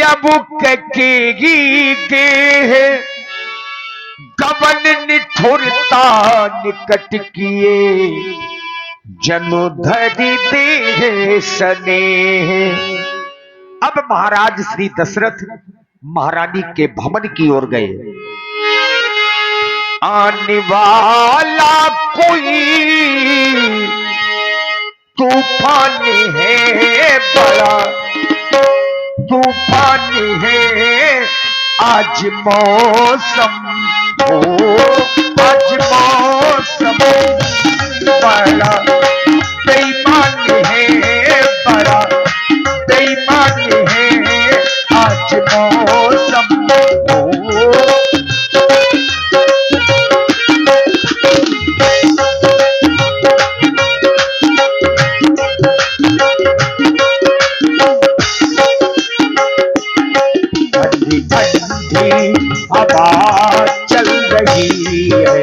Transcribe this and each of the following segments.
अब ककेगी देह गवन निठुरता निकट किए जनु धरि देह स्नेह। अब महाराज श्री दशरथ महारानी के भवन की ओर गए। आने वाला कोई तूफान है, बड़ा तूफान है, आज मौसम हो, आज मौसम बड़ा बेईमान है, बड़ा बेईमान है, आज मौसम हो। हवा चल रही है,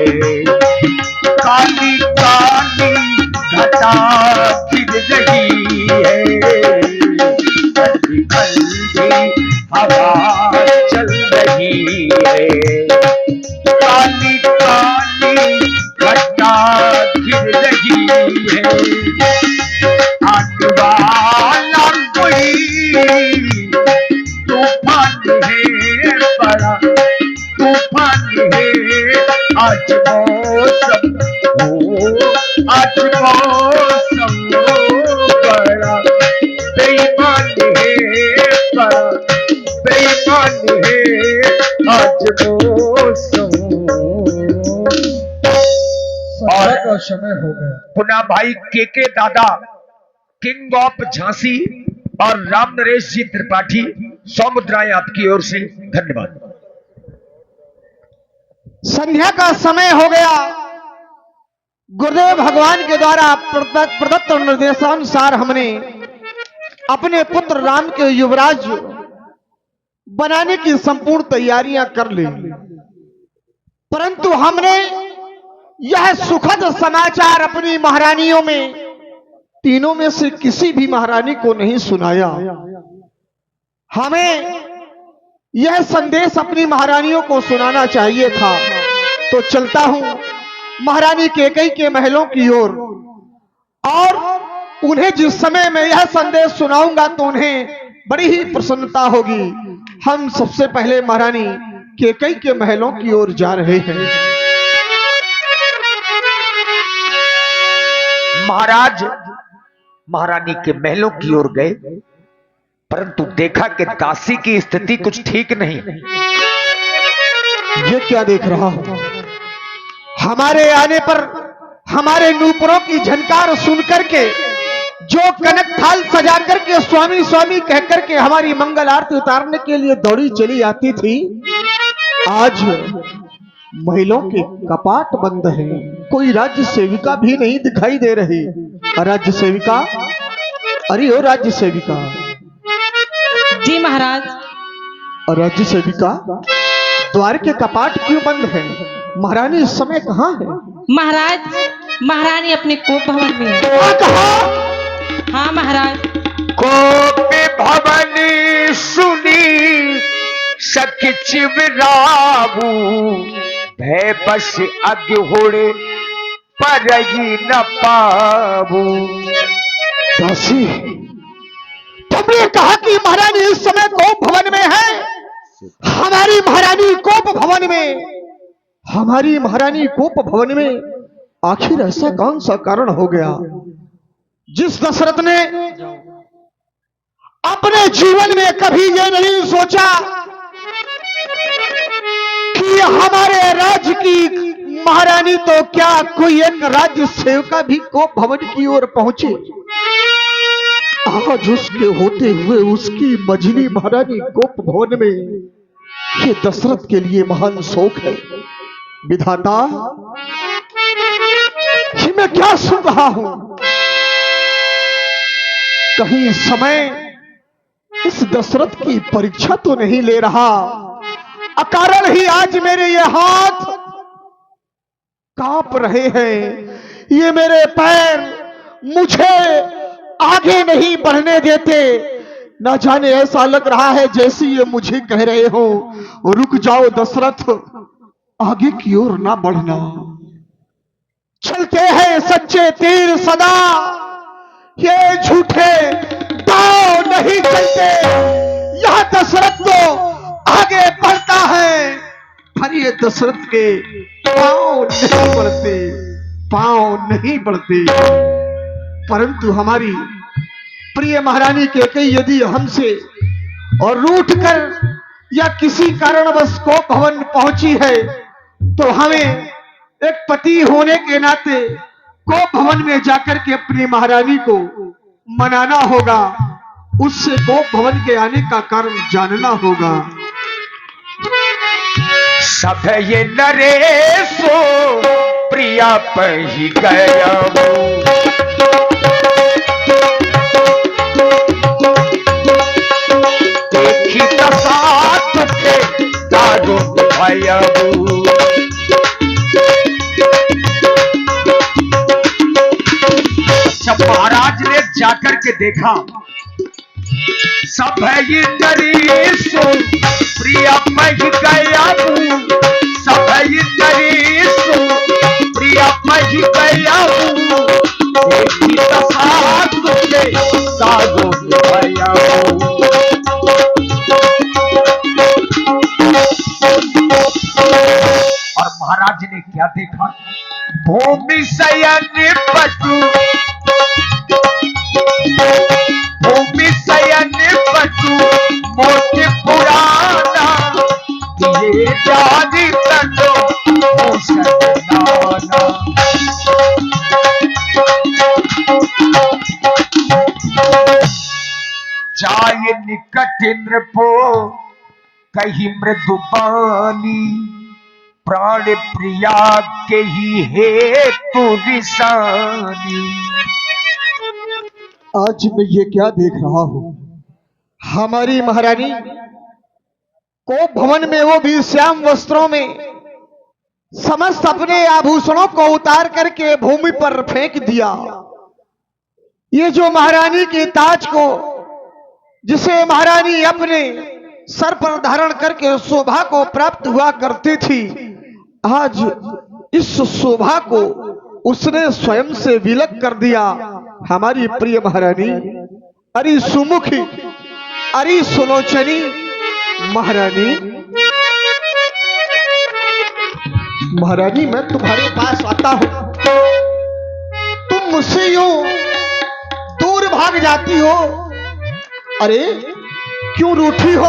काली काली घटा गिर रही है, ठंडी ठंडी हवा चल रही है, काली काली घटा गिर रही है। आने वाला कोई तूफान है, बड़ा तूफान है, आज मौसम हो, आज मौसम हो, बड़ा बेईमान है, बड़ा बेईमान है, आज मौसम। और का समय हो गया। पुनः भाई के दादा किंग ऑफ झांसी और राम नरेश जी त्रिपाठी सौमुद्राएं आपकी ओर से धन्यवाद। संध्या का समय हो गया। गुरुदेव भगवान के द्वारा प्रदत्त निर्देशानुसार हमने अपने पुत्र राम के युवराज बनाने की संपूर्ण तैयारियां कर ली, परंतु हमने यह सुखद समाचार अपनी महारानियों में, तीनों में से किसी भी महारानी को नहीं सुनाया। हमें यह संदेश अपनी महारानियों को सुनाना चाहिए था। तो चलता हूं महारानी कैकेयी के महलों की ओर, और उन्हें जिस समय मैं यह संदेश सुनाऊंगा तो उन्हें बड़ी ही प्रसन्नता होगी। हम सबसे पहले महारानी कैकेयी के महलों की ओर जा रहे हैं। महाराज महारानी के महलों की ओर गए, परंतु देखा कि दासी की स्थिति कुछ ठीक नहीं। ये क्या देख रहा हूं? हमारे आने पर हमारे नूपुरों की झनकार सुनकर के जो कनक थाल सजा करके स्वामी स्वामी कह करके हमारी मंगल आरती उतारने के लिए दौड़ी चली आती थी, आज महिलाओं के कपाट बंद हैं। कोई राज्य सेविका भी नहीं दिखाई दे रही। राज्य सेविका, अरे ओ राज्य सेविका। जी महाराज। राज्य सेविका, द्वार के कपाट क्यों बंद हैं? महारानी इस समय कहाँ है? महाराज, महारानी अपने कोप भवन में है। कहाँ? हाँ महाराज। कोप भवन सुनी सखी चिवराबू, भय बस अग्हुड़े पर ही न पाबू। दासी, तुमने कहा कि महारानी इस समय कोप भवन में है। हमारी महारानी कोप भवन में, हमारी महारानी कोप भवन में आखिर ऐसा कौन सा कारण हो गया जिस दशरथ ने अपने जीवन में कभी यह नहीं सोचा कि हमारे राज्य की महारानी तो क्या कोई एक राज्य सेविका भी कोप भवन की ओर पहुंचे। आज उसके होते हुए उसकी मझली महारानी कोप भवन में, ये दशरथ के लिए महान शोक है। विधाता, ये मैं क्या सुन रहा हूं? कहीं समय इस दशरथ की परीक्षा तो नहीं ले रहा? अकारण ही आज मेरे ये हाथ कांप रहे हैं, ये मेरे पैर मुझे आगे नहीं बढ़ने देते। ना जाने ऐसा लग रहा है जैसे ये मुझे कह रहे हो, रुक जाओ दशरथ, आगे की ओर ना बढ़ना। चलते हैं सच्चे तीर सदा, ये झूठे दांव नहीं चलते। यह दशरथ तो आगे बढ़ता है, पर ये दशरथ के पांव नहीं बढ़ते, पांव नहीं बढ़ते। परंतु हमारी प्रिय महारानी कैकेयी यदि हमसे और रूठ कर या किसी कारणवश कोप भवन पहुंची है, तो हमें एक पति होने के नाते कोप भवन में जाकर के अपनी महारानी को मनाना होगा, उससे कोप भवन के आने का कारण जानना होगा। सब ये नरेशो प्रिया पही गया देखी साथ थे दारू भया जब महाराज ने जाकर के देखा, सब है ये नरेशो प्रिया पही गया, सब है ये नरेशो प्रिया पही गया देखी साथ थे दारू भया। और महाराज ने क्या देखा, भूमि शयन पशु, भूमि शयन पशु मोट पुराना, ये जानी तनो मुसलमाना। जाय निकट नृपो कही मृदुबानी, प्राण प्रिया के ही हेतु निशानी। आज मैं ये क्या देख रहा हूं, हमारी महारानी कोप भवन में, वो भी श्याम वस्त्रों में, समस्त अपने आभूषणों को उतार करके भूमि पर फेंक दिया। ये जो महारानी के ताज को, जिसे महारानी अपने सर पर धारण करके शोभा को प्राप्त हुआ करती थी, आज इस शोभा को उसने स्वयं से विलग कर दिया। हमारी प्रिय महारानी, अरे सुमुखी, अरे सुलोचनी महारानी, महारानी मैं तुम्हारे पास आता हूं, तुम मुझसे यूं दूर भाग जाती हो। अरे क्यों रूठी हो,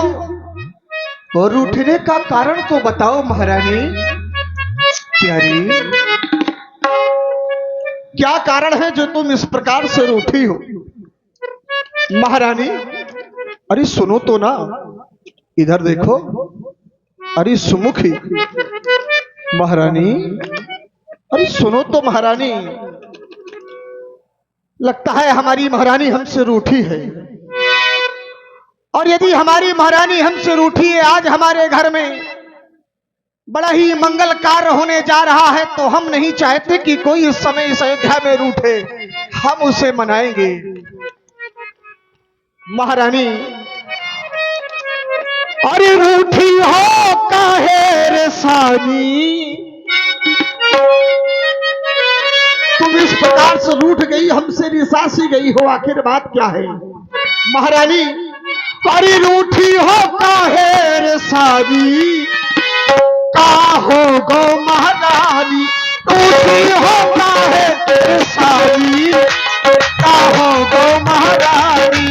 और रूठने का कारण तो बताओ महारानी। प्यारी, क्या कारण है जो तुम इस प्रकार से रूठी हो? महारानी, अरे सुनो तो ना, इधर देखो। अरे सुमुखी महारानी, अरे सुनो तो महारानी, लगता है हमारी महारानी हमसे रूठी है। और यदि हमारी महारानी हमसे रूठी है, आज हमारे घर में बड़ा ही मंगल कार्य होने जा रहा है, तो हम नहीं चाहते कि कोई इस समय इस अयोध्या में रूठे, हम उसे मनाएंगे। महारानी, अरे रूठी हो काहे रे सानी, तुम इस प्रकार से रूठ गई, हमसे रिसासी गई हो, आखिर बात क्या है? महारानी, अरे रूठी हो काहे रे सानी, काहो गो महारानी, रूठी हो काहे रे सानी, काहो गो महारानी।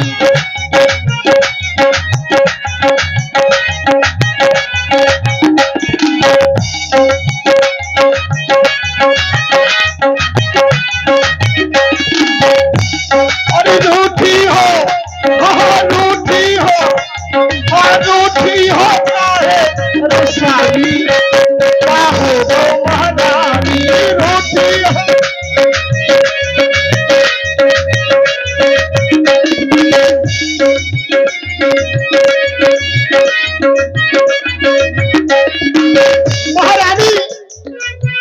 अरे रूठी हो, रूठी हो, और रूठी हो काहे रे सानी, काहो गो महारानी, रूठी हो। महारानी,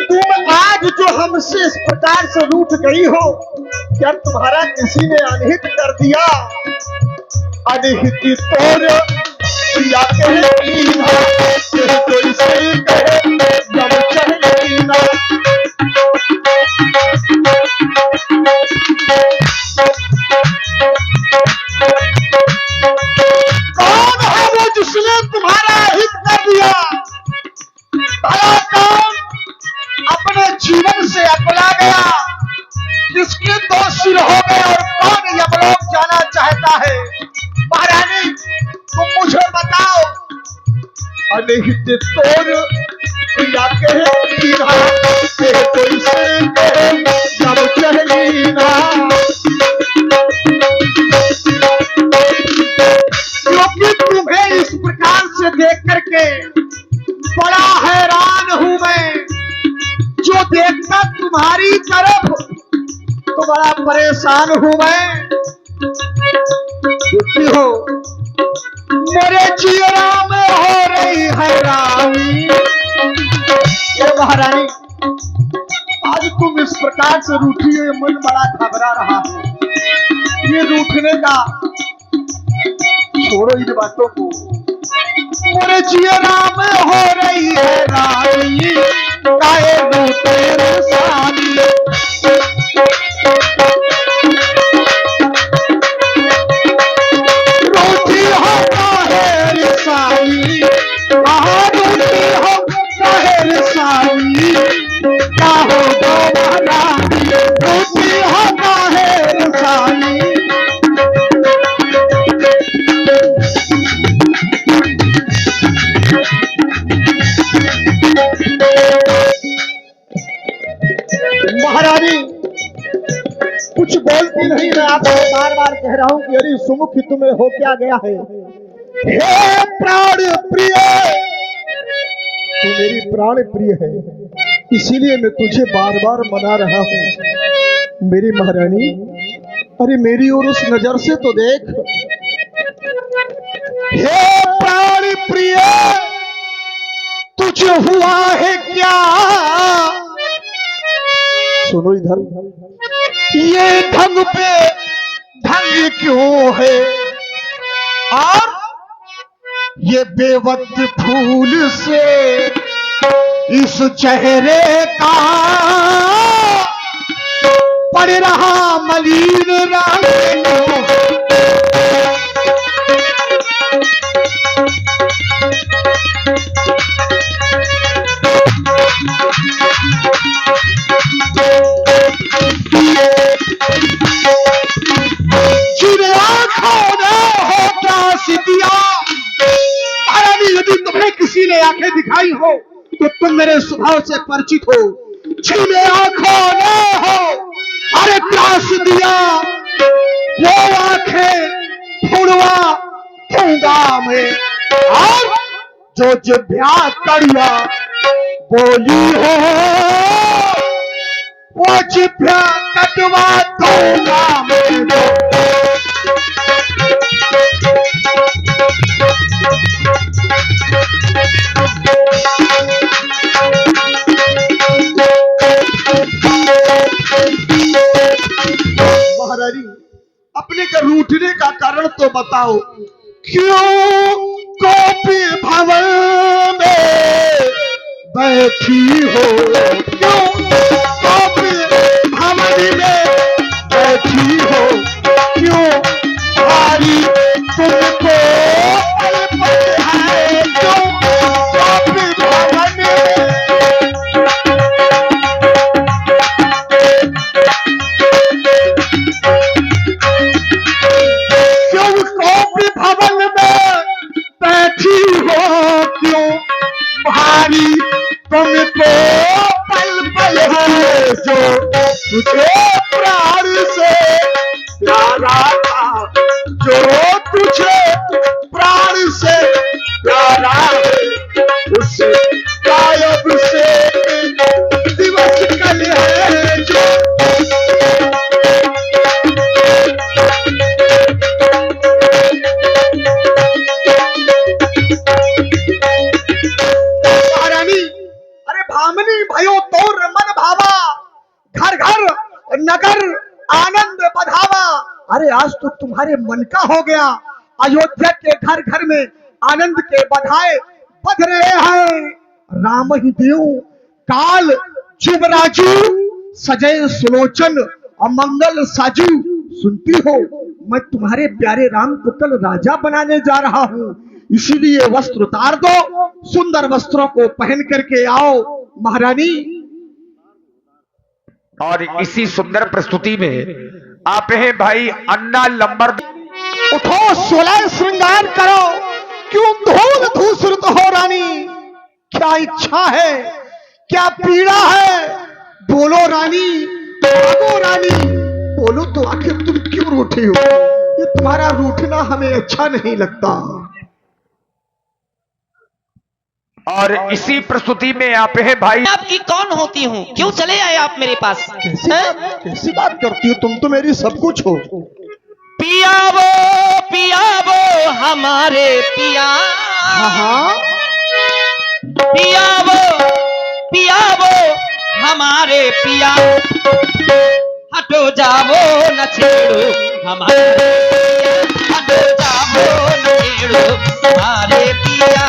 तुम आज जो हमसे इस प्रकार से रूठ गई हो, क्या तुम्हारा किसी ने अनहित कर दिया? अनहित तोर प्रिया कहे कीना, कोई से कहे जब चले कीना। कौन है वो जिसने तुम्हारा हित कर दिया? भला कौन अपने जीवन से अपना गया? किसके दो सिर हो गए और कौन यमलोक जाना चाहता है? महारानी तुम मुझे बताओ। अनहित तोर प्रिया कहे कीना, कोई से कहे जब चले ना। क्योंकि तुम्हें इस प्रकार से देख करके बड़ा हैरान हूं मैं। जो देखता तुम्हारी तरफ तो बड़ा परेशान हूं मैं। देखती हो मेरे जियरा में हो रही हैरानी। ये महारानी आज तुम इस प्रकार से रूठी है, मन बड़ा घबरा रहा है। ये रूठने का छोड़ो इन बातों को। मेरे जियरा में हो रही है रानी, काहे रूठे रसानी। रूठी हो काहे रसानी, रूठी हो काहे रसानी। क्या हो गो महारानी, रूठी हो काहे रसानी। महारानी कुछ बोलती नहीं। मैं आपको बार बार कह रहा हूं कि अरे सुमुख तुम्हें हो क्या गया है? हे प्राण प्रिय, तू मेरी प्राण प्रिय है, इसीलिए मैं तुझे बार बार मना रहा हूं। मेरी महारानी अरे मेरी और उस नजर से तो देख। हे प्राण प्रिय तुझे हुआ है क्या? सुनो इधर, ये ढंग पे ढंग क्यों है? और ये बेवक्त फूल से इस चेहरे का पड़ रहा मलिन रंग। जिन्हें आंखों ने होता सिदिया। महारानी यदि तुम्हें किसी ने आंखें दिखाई हो तो तुम मेरे स्वभाव से परिचित हो। जिन्हें आंखों ने हो अरे त्रास दिया, वो आंखें फुड़वा दूंगा मैं। और जो जिभ्या कड़िया बोली हो वो जिभ्या कटवा दूंगा मैं। महारानी अपने के रूठने का कारण तो बताओ। क्यों गोपी भवन में बैठी हो? क्यों गोपी भवन में बैठी हो? क्यों भारी तुमको पल पल है? क्यों गोपी भवन में? क्यों गोपी भवन में बैठी हो? क्यों भारी तुमको पल पल है? जो तुझे प्राण से प्यारा था, जो तुझे प्राण से प्यारा है, उस गायब से दिवस कल है। जो महारानी अरे भामनी भयो तोर मन भावा, घर घर नगर आनंद बधावा। अरे आज तो तुम्हारे मन का हो गया, अयोध्या के घर घर में आनंद के बधाए बध रहे हैं। राम ही देव काल जुबराजू सजय सुलोचन अमंगल साजू। सुनती हो, मैं तुम्हारे प्यारे राम को कल राजा बनाने जा रहा हूँ, इसीलिए वस्त्र उतार दो, सुंदर वस्त्रों को पहन करके आओ महारानी। और इसी सुंदर प्रस्तुति में आप हैं भाई अन्ना लंबर। उठो, 16 श्रृंगार करो, क्यों धूल धूसरित हो रानी? क्या इच्छा है, क्या पीड़ा है? बोलो रानी, भागो रानी, बोलो तो आखिर तुम क्यों रूठे हो? ये तुम्हारा रूठना हमें अच्छा नहीं लगता। और इसी प्रस्तुति में आप हैं भाई। आपकी कौन होती हूँ, क्यों चले आए आप मेरे पास? कैसी बात करती हो, तुम तो मेरी सब कुछ हो। पियावो हमारे पिया। हाँ, पियावो हमारे पिया। हटो जावो न छेड़ो हमारे पिया। हटो जावो न छेड़ो हमारे पिया।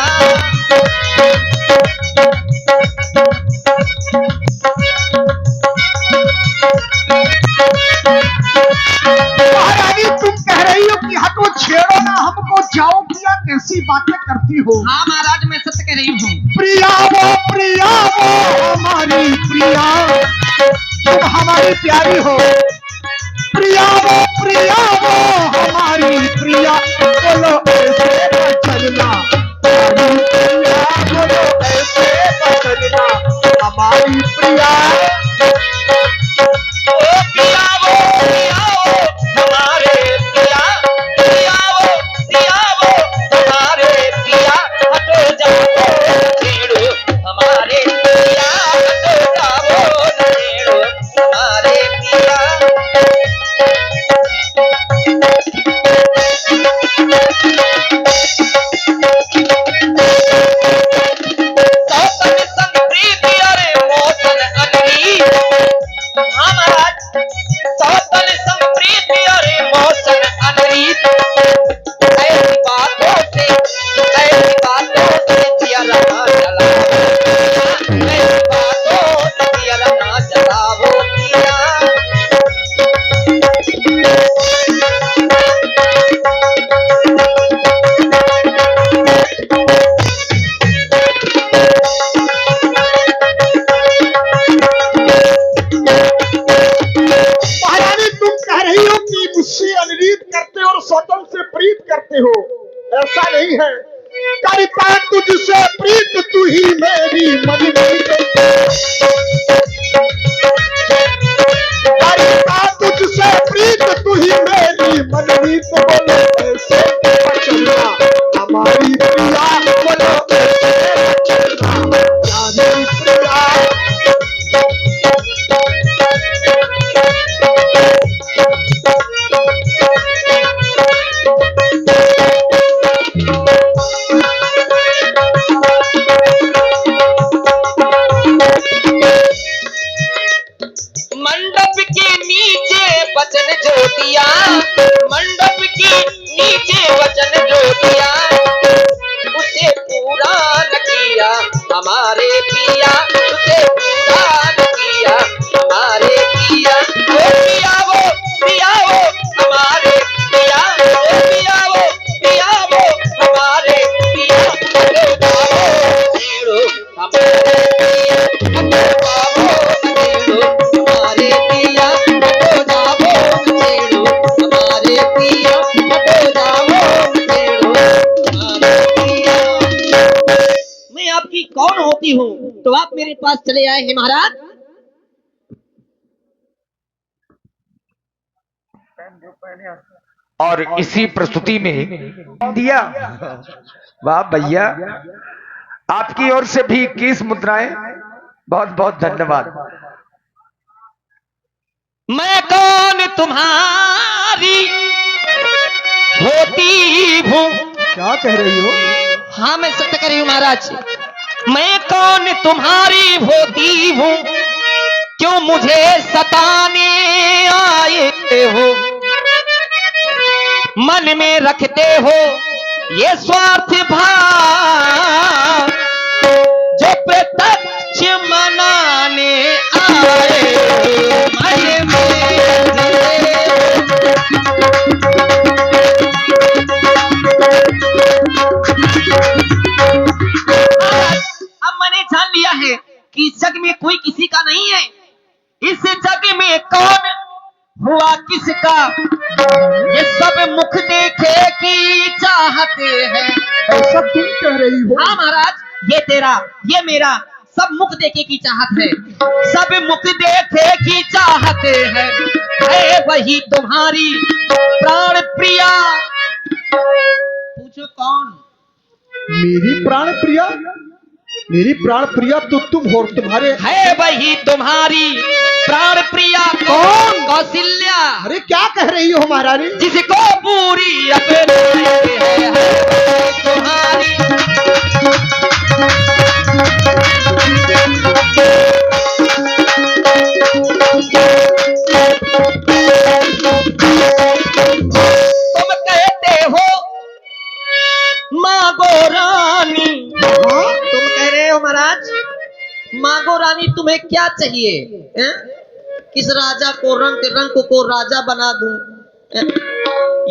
महारानी, तुम कह रही हो कि हटो छेड़ो ना हमको, जाओ प्रिया, कैसी बातें करती हो? हाँ महाराज, मैं सत्य कह रही हूँ। प्रिया वो हमारी प्रिया, तुम हमारी प्यारी हो। प्रिया वो हमारी प्रिया, बोलो ऐसे न चलना। हमारी प्रिया, बोलो ऐसे न चलना। हमारी प्रिया, पियावो हमारे पिया। पियावो हमारे पिया। हटो जावो न छेड़ो हमारे पिया। हटो जावो न छेड़ो हमारे पिया। सौतन संग प्रीति अरे मौसन अनरी। हाँ महाराज, सौतन संग प्रीति अरे मौसन अनरी। ऐसी बातों से जिया रहा जलावो। ऐसी बातों से जिया रहा जलावो पिया। महारानी, तुम कह रही हो कि मुझसे अनुरीत करते हो और स्वतंत्र से प्रीत करते हो। ऐसा नहीं है। करता तुझसे प्रीत तू ही मेरी मनमीत। करता तुझसे प्रीत तू ही मेरी मनमीत। बोलो ऐसे चलना हमारी प्रिया। बोलो ऐसे चलना हमारी प्रिया। मंडप के नीचे वचन जो दिया। मंडप के नीचे वचन जो दिया। उसे पूरा न किया हमारे पिया। उसे पूरा न किया हमारे पिया। ओ पियावो हमारे पिया। ओ पियावो हमारे पिया। हटो जावो छेड़ो हमारे पिया। हटो जावो छेड़ो हमारे पिया। हटो जावो छेड़ो हमारे पिया। हटो जावो छेड़ो हमारे पिया। मैं आपकी कौन होती हूँ तो आप मेरे पास चले आए हैं महाराज? और इसी प्रस्तुति में दिया। वाह भैया, आपकी ओर से भी 21 मुद्राएं। बहुत बहुत धन्यवाद। मैं कौन तुम्हारी होती हूँ? क्या कह रही हो? हाँ, मैं सत्य कह रही हूँ महाराज। मैं कौन तुम्हारी होती हूँ, क्यों मुझे सताने आए हो? मन में रखते हो ये स्वार्थ भाव, जो प्रत्यक्ष मनाने आए मन में। अब मैंने जान लिया है कि इस जग में कोई किसी का नहीं है। इस जग में कौन हुआ किसका, ये सब मुख देखे की चाहते हैं। ऐसा तुम कह रही हो? हाँ महाराज, ये तेरा ये मेरा सब मुख देखे की चाहत है, सब मुख देखे की चाहत है वही तुम्हारी प्राण प्रिया। पूछो कौन? मेरी प्राण प्रिया? मेरी प्राण प्रिया तो तुम हो, तुम्हारे है वही तुम्हारी प्राण प्रिया। कौन? कौशल्या। अरे क्या कह रही हो महारानी? जिसको पूरी अपने है तुम्हारी। तुम कहते हो मांगो रानी। तुम कह रहे हो महाराज मांगो रानी, तुम्हें क्या चाहिए? किस राजा को रंग को राजा बना दूं?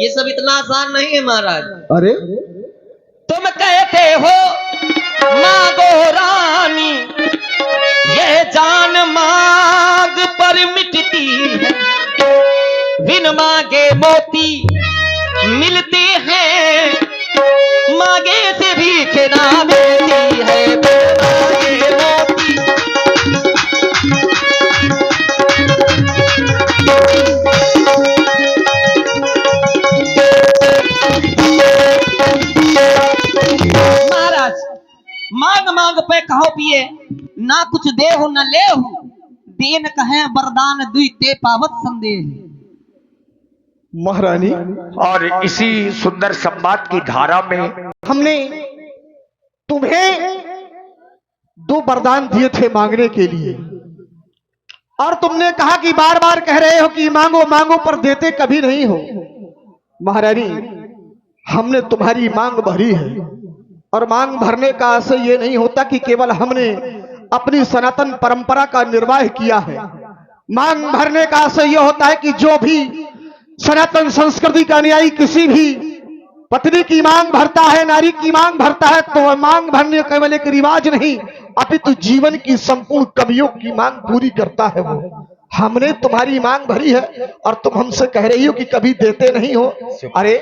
ये सब इतना आसान नहीं है महाराज। अरे तुम कहते हो मांगो रानी, ये जान मांग पर मिटती है, बिन मांगे मोती मिलते हैं, मांगे से भीख ना मिलती है, मांगे मोती। महाराज मांग मांग पे कहो पिए, ना कुछ दे हो न ले हो, देन कहे वरदान दुई ते पावत संदेह। महारानी, और इसी सुंदर संवाद की धारा में हमने तुम्हें 2 वरदान दिए थे मांगने के लिए, और तुमने कहा कि बार बार कह रहे हो कि मांगो मांगो, पर देते कभी नहीं हो। महारानी, हमने तुम्हारी मांग भरी है, और मांग भरने का आशय ये नहीं होता कि केवल हमने अपनी सनातन परंपरा का निर्वाह किया है। मांग भरने का आशय यह होता है कि जो भी सनातन संस्कृति का अनुयायी किसी भी पत्नी की मांग भरता है, नारी की मांग भरता है, तो मांग भरने केवल एक रिवाज नहीं, अपितु जीवन की संपूर्ण कमियों की मांग पूरी करता है वो। हमने तुम्हारी मांग भरी है, और तुम हमसे कह रही हो कि कभी देते नहीं हो। अरे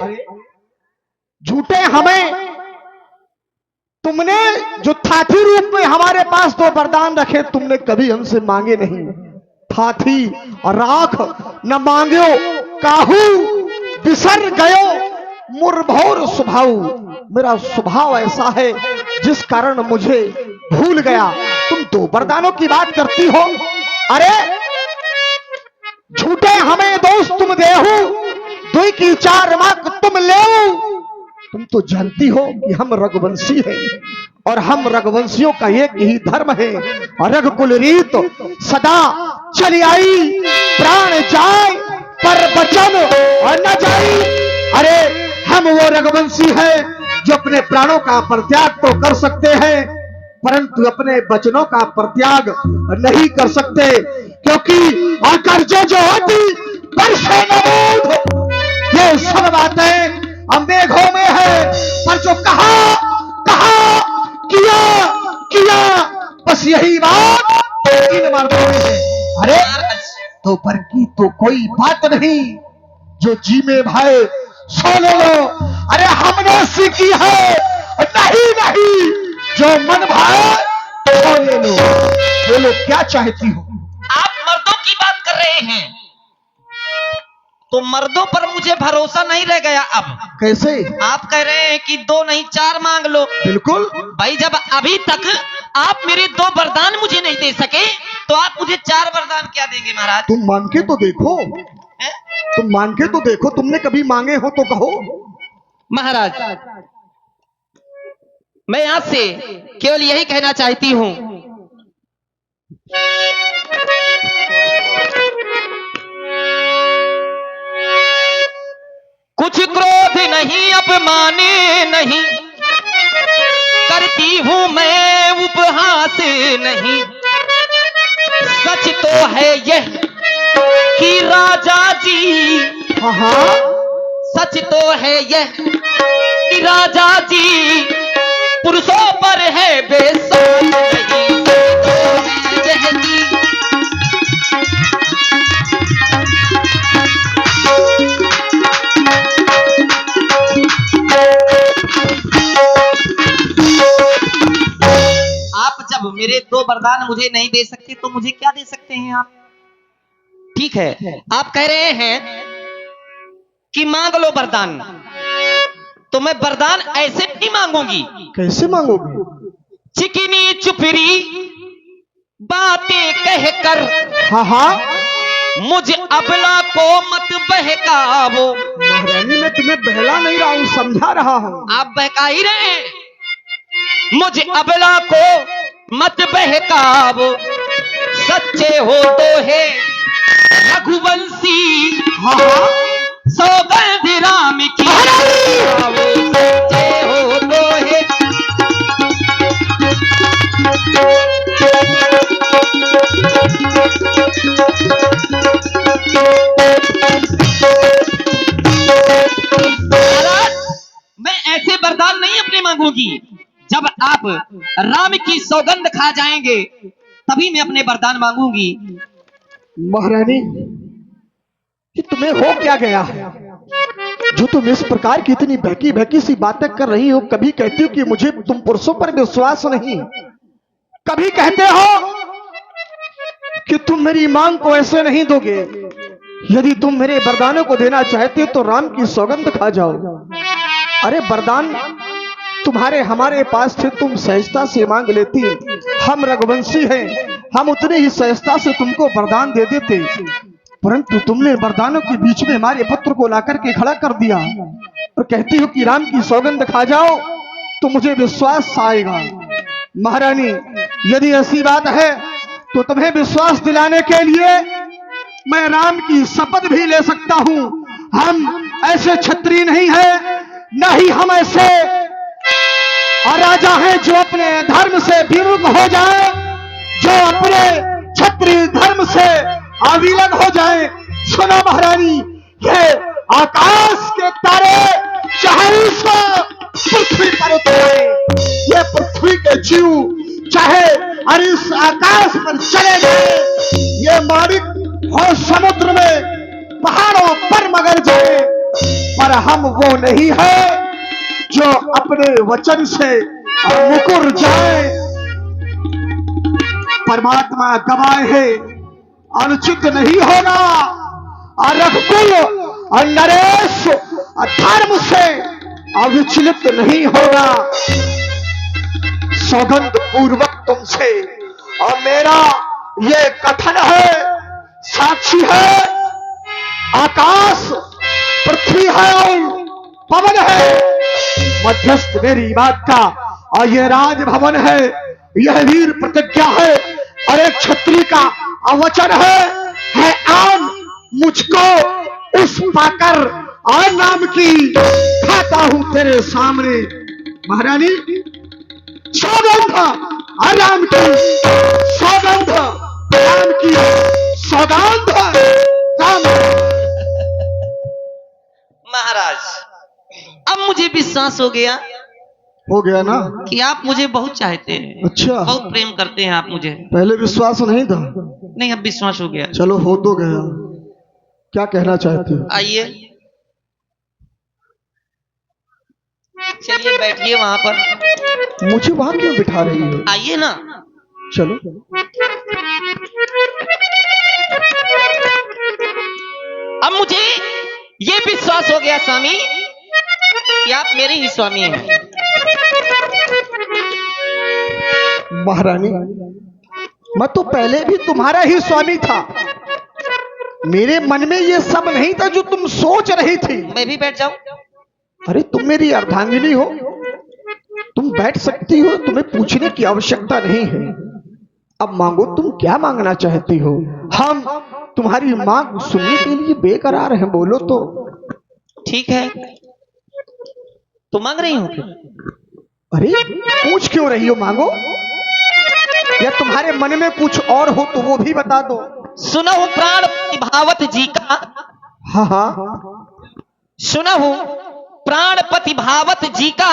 झूठे हमें, तुमने जो थाथी रूप में हमारे पास 2 वरदान रखे, तुमने कभी हमसे मांगे नहीं। थाथी और राख न मांगो काहू, बिसर गयो मुरभौर स्वभाव। मेरा स्वभाव ऐसा है जिस कारण मुझे भूल गया। तुम 2 वरदानों की बात करती हो। अरे झूठे हमें दोस्त तुम देहु, 2 की 4 माक तुम ले। तुम तो जानती हो कि हम रघुवंशी हैं, और हम रघुवंशियों का एक ही धर्म है, रघुकुल रीत सदा चली आई, प्राण जाए पर वचन और न जाई। अरे हम वो रघुवंशी हैं जो अपने प्राणों का परित्याग तो कर सकते हैं, परंतु अपने वचनों का परित्याग नहीं कर सकते, क्योंकि आकर जो होती वर्षे नमूद। ये सब बातें हम मेघों में है, पर जो कहा किया बस यही बात इन मर्दों में है। अरे तो पर की तो कोई बात नहीं, जो जी में भाई सो लो। अरे हमने सीखी है, नहीं जो मन भाई सो ले लो। बोलो क्या चाहती हो? आप मर्दों की बात कर रहे हैं, तो मर्दों पर मुझे भरोसा नहीं रह गया। अब कैसे? आप कह रहे हैं कि 2 नहीं 4 मांग लो। बिल्कुल भाई, जब अभी तक आप मेरे 2 वरदान मुझे नहीं दे सके, तो आप मुझे 4 वरदान क्या देंगे महाराज? तुम मांग के तो देखो, तुम मांग के तो देखो, तुमने कभी मांगे हो तो कहो। महाराज, मैं आज से केवल यही कहना चाहती हूं, कुछ क्रोध नहीं अपमान नहीं, करती हूं मैं उपहास नहीं। सच तो है यह कि राजा जी, हाँ हाँ, सच तो है यह कि राजा जी पुरुषों पर है बेसात नहीं। सच तो है यह कि आप जब मेरे दो वरदान मुझे नहीं दे सकते तो मुझे क्या दे सकते हैं आप? ठीक है, आप कह रहे हैं कि मांग लो वरदान, तो मैं वरदान ऐसे नहीं मांगूंगी। कैसे मांगोगे? चिकनी चुपरी बातें कहकर हाँ हाँ, मुझ अबला को मत बहकावो। महारानी मैं तुम्हें बहला नहीं रहा हूँ, समझा रहा हूँ। आप बहका ही रहे हैं। मुझ अबला को मत बहकावो, सच्चे हो तो है रघुवंशी। हाँ हाँ, सौगंध राम की, सच्चे हो तो है। मैं ऐसे वरदान नहीं अपने मांगूंगी, जब आप राम की सौगंध खा जाएंगे तभी मैं अपने वरदान मांगूंगी। महारानी कि तुम्हें हो क्या गया है जो तुम इस प्रकार की इतनी बहकी बहकी सी बातें कर रही हो? कभी कहती हो कि मुझे तुम पुरुषों पर विश्वास नहीं, कभी कहते हो कि तुम मेरी मांग को ऐसे नहीं दोगे। यदि तुम मेरे वरदानों को देना चाहते हो तो राम की सौगंध खा जाओ। अरे वरदान तुम्हारे हमारे पास थे, तुम सहजता से मांग लेती। हम रघुवंशी हैं, हम उतनी ही सहजता से तुमको वरदान दे देते, परंतु तुमने वरदानों के बीच में हमारे पुत्र को लाकर के खड़ा कर दिया और कहती हो कि राम की सौगंध खा जाओ तो मुझे विश्वास आएगा। महारानी यदि ऐसी बात है तो तुम्हें विश्वास दिलाने के लिए मैं राम की शपथ भी ले सकता हूं। हम ऐसे क्षत्रिय नहीं है, न ही हम ऐसे राजा हैं जो अपने धर्म से विमुख हो जाए, जो अपने क्षत्रिय धर्म से अविलग हो जाए। सुनो महारानी, ये आकाश के तारे चाहे इस पृथ्वी पर उतरे, ये पृथ्वी के जीव चाहे और इस आकाश पर चले गए, ये मालिक हो समुद्र में पहाड़ों पर मगर जाए, पर हम वो नहीं है जो अपने वचन से मुकर जाए। परमात्मा गवाह है, अनुचित नहीं होगा और रघुकुल और नरेश धर्म से अविचलित नहीं होगा। सौगंध पूर्वक तुमसे और मेरा ये कथन है, साक्षी है आकाश, पृथ्वी है और पवन है, मध्यस्थ मेरी बात का, और ये राजभवन है, यह वीर प्रतिज्ञा है और एक क्षत्रिय का अवचन है आन मुझको उस पाकर और नाम की खाता हूं तेरे सामने। महारानी सौगंध राम की सौगंध, राम की सौगंध। महाराज अब मुझे विश्वास हो गया ना कि आप मुझे बहुत चाहते हैं। अच्छा, बहुत प्रेम करते हैं आप मुझे। पहले विश्वास नहीं था? नहीं, अब विश्वास हो गया। चलो हो तो गया, क्या कहना चाहते हो? आइए, चलिए बैठिए वहां पर। मुझे वहां क्यों बिठा रही हो? आइए ना। चलो। अब मुझे ये विश्वास हो गया स्वामी कि आप मेरे ही स्वामी हैं। महारानी मैं तो पहले भी तुम्हारा ही स्वामी था, मेरे मन में ये सब नहीं था जो तुम सोच रही थी। मैं भी बैठ जाऊं? अरे तुम मेरी अर्धांगिनी हो, तुम बैठ सकती हो, तुम्हें पूछने की आवश्यकता नहीं है। अब मांगो, तुम क्या मांगना चाहती हो? हम तुम्हारी मांग सुनने के लिए बेकरार हैं, बोलो तो। ठीक है, तो मांग रही हूँ फिर। अरे पूछ क्यों रही हो, मांगो। या तुम्हारे मन में कुछ और हो तो वो भी बता दो। सुनहु प्राण भावत जी का, हाँ हाँ, सुनहु प्राणपति भावत जी का,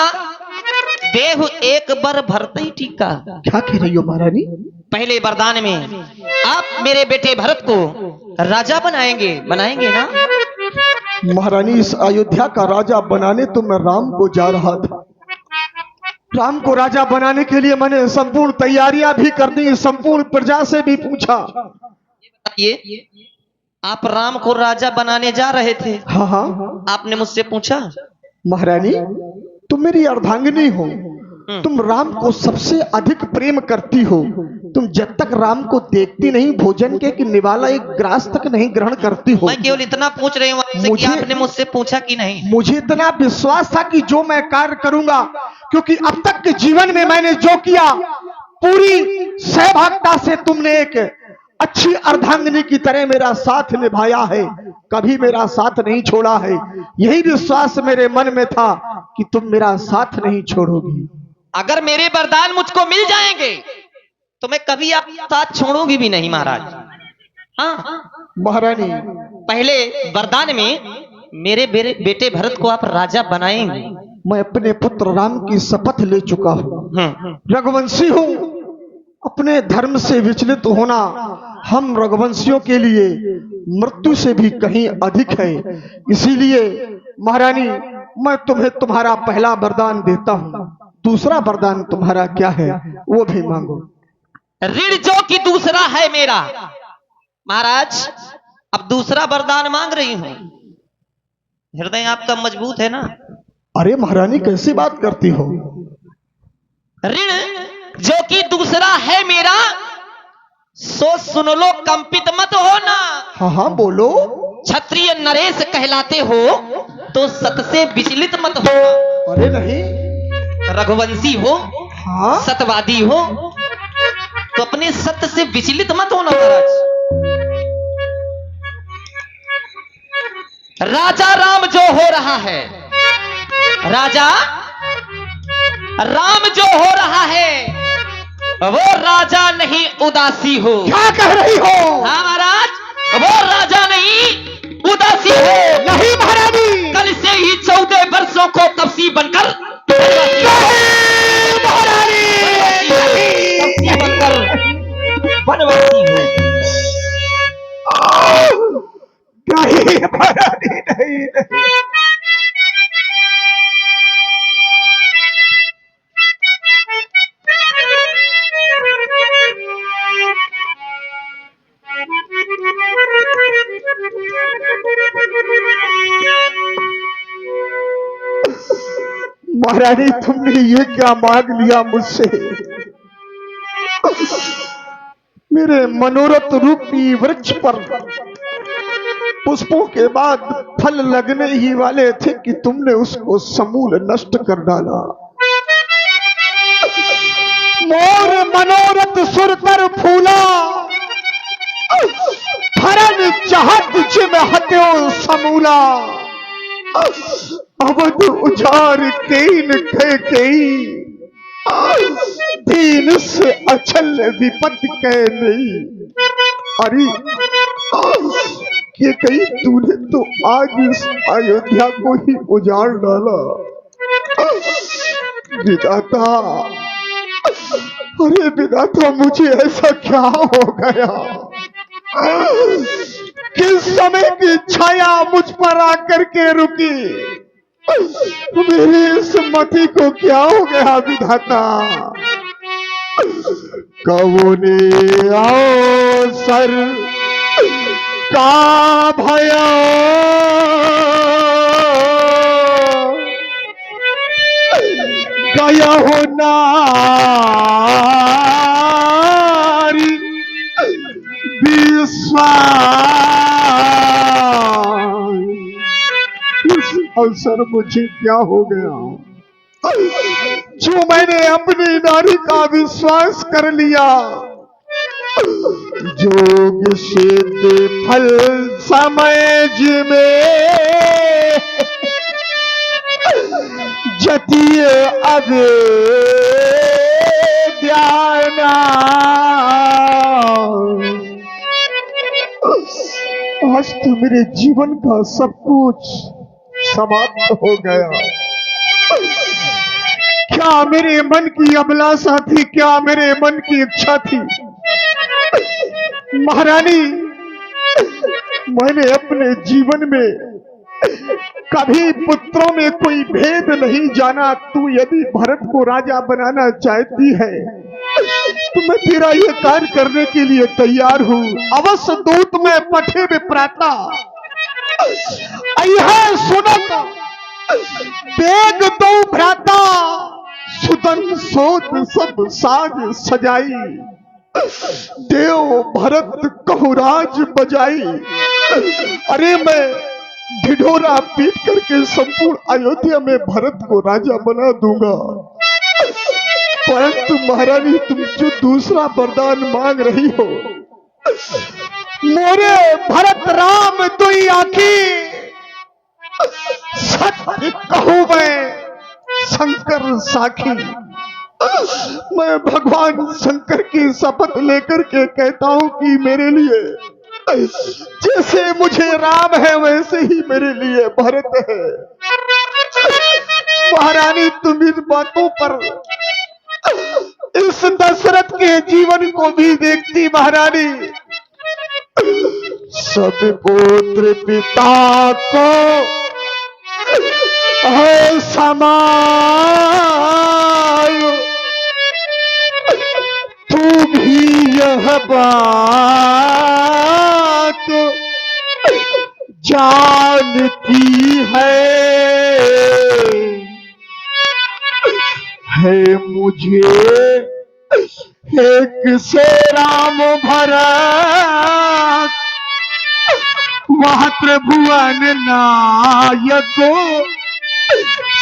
देहु एक बर भरते टीका। क्या कह रही हो महारानी? पहले वरदान में आप मेरे बेटे भरत को राजा बनाएंगे ना? महारानी, इस अयोध्या का राजा बनाने तो मैं राम को जा रहा था। राम को राजा बनाने के लिए मैंने संपूर्ण तैयारियां भी कर दी, संपूर्ण प्रजा से भी पूछा। ये आप राम को राजा बनाने जा रहे थे? हाँ हाँ। आपने मुझसे पूछा? महारानी, तुम मेरी अर्धांगिनी हो, तुम राम को सबसे अधिक प्रेम करती हो। तुम जब तक राम को देखती नहीं, भोजन के कि निवाला एक ग्रास तक नहीं ग्रहण करती हो। मैं केवल इतना पूछ रही हूँ आपसे कि आपने मुझसे पूछा कि नहीं? मुझे इतना विश्वास था कि जो मैं कार्य करूंगा, क्योंकि अब तक के जीवन में मैंने जो किया पूरी सहभागिता से तुमने एक अच्छी अर्धांगिनी की तरह मेरा साथ निभाया है, कभी मेरा साथ नहीं छोड़ा है। यही विश्वास मेरे मन में था कि तुम मेरा साथ नहीं छोड़ोगी। अगर मेरे वरदान मुझको मिल जाएंगे तो मैं कभी आप साथ छोड़ूंगी भी नहीं महाराज। हाँ महारानी, पहले वरदान में मेरे बेटे भरत को आप राजा बनाएंगे। मैं अपने पुत्र राम की शपथ ले चुका हूँ। रघुवंशी हूँ, अपने धर्म से विचलित होना हम रघुवंशियों के लिए मृत्यु से भी कहीं अधिक है। इसीलिए महारानी, मैं तुम्हें तुम्हारा पहला वरदान देता हूँ। दूसरा वरदान तुम्हारा क्या है वो भी मांगो। ऋण जो कि दूसरा है मेरा। महाराज, अब दूसरा वरदान मांग रही हूँ। हृदय आपका मजबूत है ना? अरे महारानी, कैसी बात करती हो? ऋण जो कि दूसरा है मेरा, सो सुन लो, कंपित मत होना। हाँ हाँ बोलो। क्षत्रिय नरेश कहलाते हो तो सत से विचलित मत होना। अरे नहीं। रघुवंशी हो, हाँ, सतवादी हो, तो अपने सत्य से विचलित मत होना महाराज। राजा राम जो हो रहा है, राजा राम जो हो रहा है, वो राजा नहीं उदासी हो। क्या कह रही हो? हाँ महाराज, वो राजा नहीं उदासी हो। नहीं महारानी, कल से ही 14 वर्षों को तपसी बनकर वनवासी हो। नहीं महारानी, नहीं। महारानी, तुमने ये क्या मांग लिया मुझसे? मेरे मनोरथ रूपी वृक्ष पर पुष्पों के बाद फल लगने ही वाले थे कि तुमने उसको समूल नष्ट कर डाला। मोर मनोरथ सुर पर फूला, हरन चाहत जिम हत्यो समूला। अवध उजाड़ केन कई, दीन से अचल विपत कह नहीं। अरे ये कहीं तूने तो आज इस अयोध्या को ही उजाड़ डाला। विधाता, अरे विधाता, मुझे ऐसा क्या हो गया? किस समय की छाया मुझ पर आकर के रुकी? मेरी इस मति को क्या हो गया विधाता? कवने अवसर का भया, गया हो नारी विश्वास। इस अवसर मुझे क्या हो गया जो मैंने अपनी नारी का विश्वास कर लिया? जोग सिद्ध फल समय में जतिय अब ध्याना आज तो मेरे जीवन का सब कुछ समाप्त हो गया। क्या मेरे मन की अभिलाषा थी, क्या मेरे मन की इच्छा थी। महारानी, मैंने अपने जीवन में कभी पुत्रों में कोई भेद नहीं जाना। तू यदि भरत को राजा बनाना चाहती है तो मैं तेरा ये कार्य करने के लिए तैयार हूं। अवश्य दूत में पठे विप्राता अय्या सुनत देख दो भ्राता सुतन सोत सब साज सजाई देव भरत कहु राज बजाई। अरे मैं ढिढोरा पीट करके संपूर्ण अयोध्या में भरत को राजा बना दूंगा, परंतु महारानी तुम जो दूसरा वरदान मांग रही हो, मोरे भरत राम दुई आखी सत्य कहूं मैं शंकर साखी। मैं भगवान शंकर की शपथ लेकर के कहता हूं कि मेरे लिए जैसे मुझे राम है वैसे ही मेरे लिए भरत है। महारानी तुम इन बातों पर इस दशरथ के जीवन को भी देखती महारानी। सब पुत्र पिता को समान तू भी यह बात जानती है मुझे एक से राम भरत वह त्रिभुवन नायक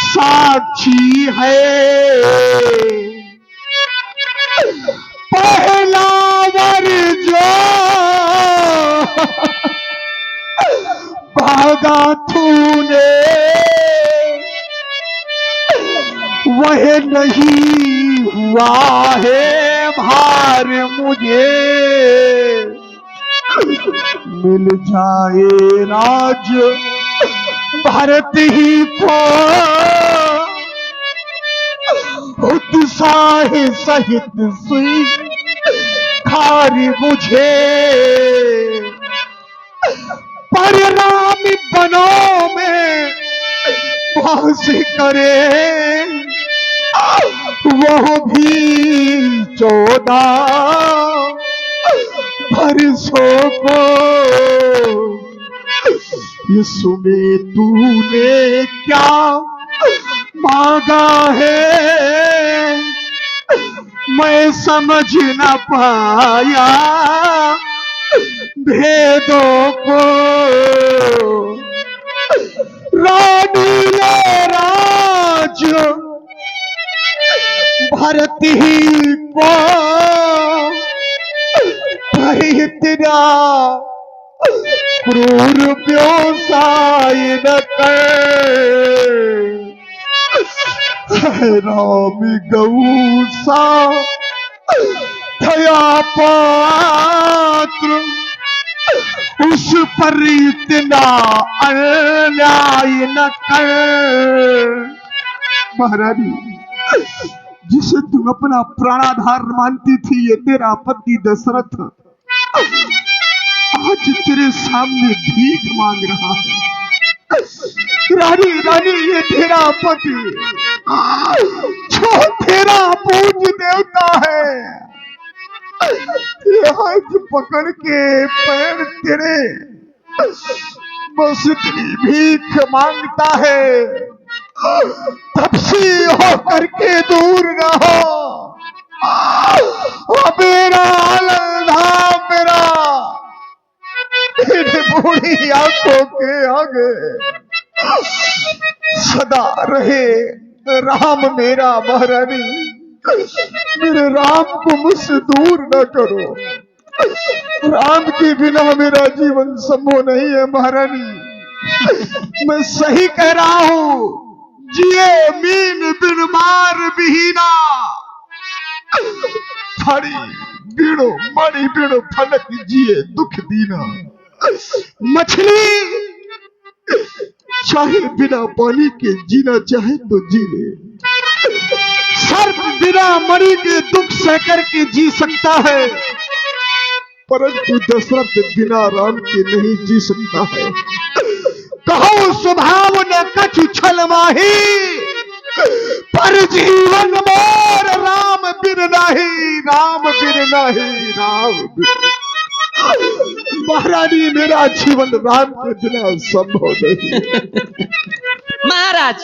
साक्षी है। पहला वर जो भागा तूने वह नहीं हुआ है भार मुझे। मिल जाए राज भारत ही को उत्साह सहित सुई खारी मुझे। परिणाम बनों में वास करे वह भी 14 बरसों को। इसमें तूने क्या मांगा है मैं समझ न पाया भेदों को। रानी ले राज भरत ही को इतना क्रूर व्यवसाय न कर। राम गौ सा दया पात्र उस पर इतना अन्याय न कर। महारानी, जिसे तुम अपना प्राणाधार मानती थी ये तेरा पति दशरथ आज तेरे सामने भीख मांग रहा है। रानी रानी, ये तेरा पति जो तेरा पूज्य देवता है ये हाथ पकड़ के पैर तेरे बस इतनी भीख मांगता है। तपसी हो करके दूर रहो। मेरा धाम मेरा बूढ़ी आंखों के आगे सदा रहे राम मेरा। महारानी, मेरे राम को मुझसे दूर न करो। राम के बिना मेरा जीवन संभव नहीं है। महारानी, मैं सही कह रहा हूं, जिए मीन बिन मार विहीना, फड़ी बीड़ो मणि बीड़ो फलक जिए दुख दीना। मछली चाहे बिना पानी के जीना चाहे तो जी ले, सर्प बिना मणि के दुख सहकर के जी सकता है, परंतु दशरथ बिना राम के नहीं जी सकता है। कहो स्वभाव न कछु छल माही, पर जीवन मोर राम बिन नहीं, राम बिन नहीं, राम बिन। महारानी मेरा जीवन राम के बिना संभव नहीं। महाराज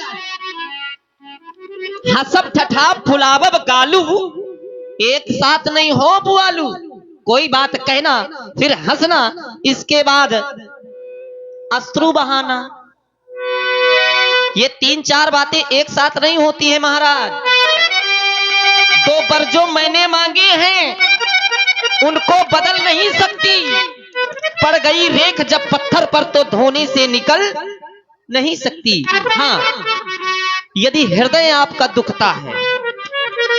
हसब ठठा फुलावब गालू, एक साथ नहीं हो बुआलू। कोई बात कहना फिर हंसना, इसके बाद अश्रु बहाना, ये 3-4 बातें एक साथ नहीं होती है महाराज। 2 बार जो मैंने मांगे हैं उनको बदल नहीं सकती। पड़ गई रेख जब पत्थर पर तो धोने से निकल नहीं सकती। हाँ, यदि हृदय आपका दुखता है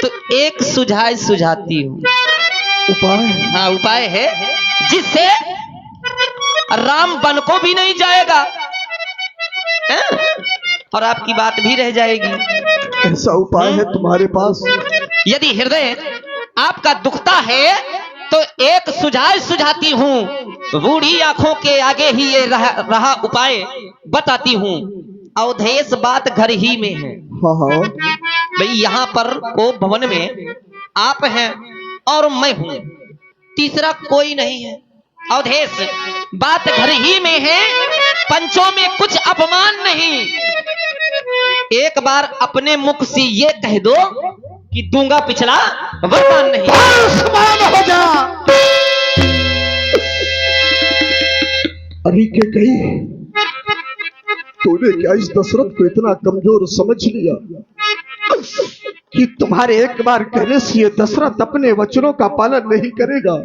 तो एक सुझाव सुझाती हूँ। उपाय? हाँ, उपाय है जिससे राम वन को भी नहीं जाएगा है? और आपकी बात भी रह जाएगी। ऐसा उपाय है तुम्हारे पास? यदि हृदय आपका दुखता है तो एक सुझाव सुझाती हूँ। बूढ़ी आंखों के आगे ही ये रहा उपाय बताती हूँ। अवधेश बात घर ही में है। हाँ हाँ भाई, यहाँ पर को भवन में आप हैं और मैं हूँ, तीसरा कोई नहीं है। अवधेश बात घर ही में है, पंचों में कुछ अपमान नहीं। एक बार अपने मुख से ये कह दो कि दूंगा पिछला वरदान नहीं। हो जा। अरे के कही, तूने क्या इस दशरथ को इतना कमजोर समझ लिया कि तुम्हारे एक बार कहने से ये दशरथ अपने वचनों का पालन नहीं करेगा?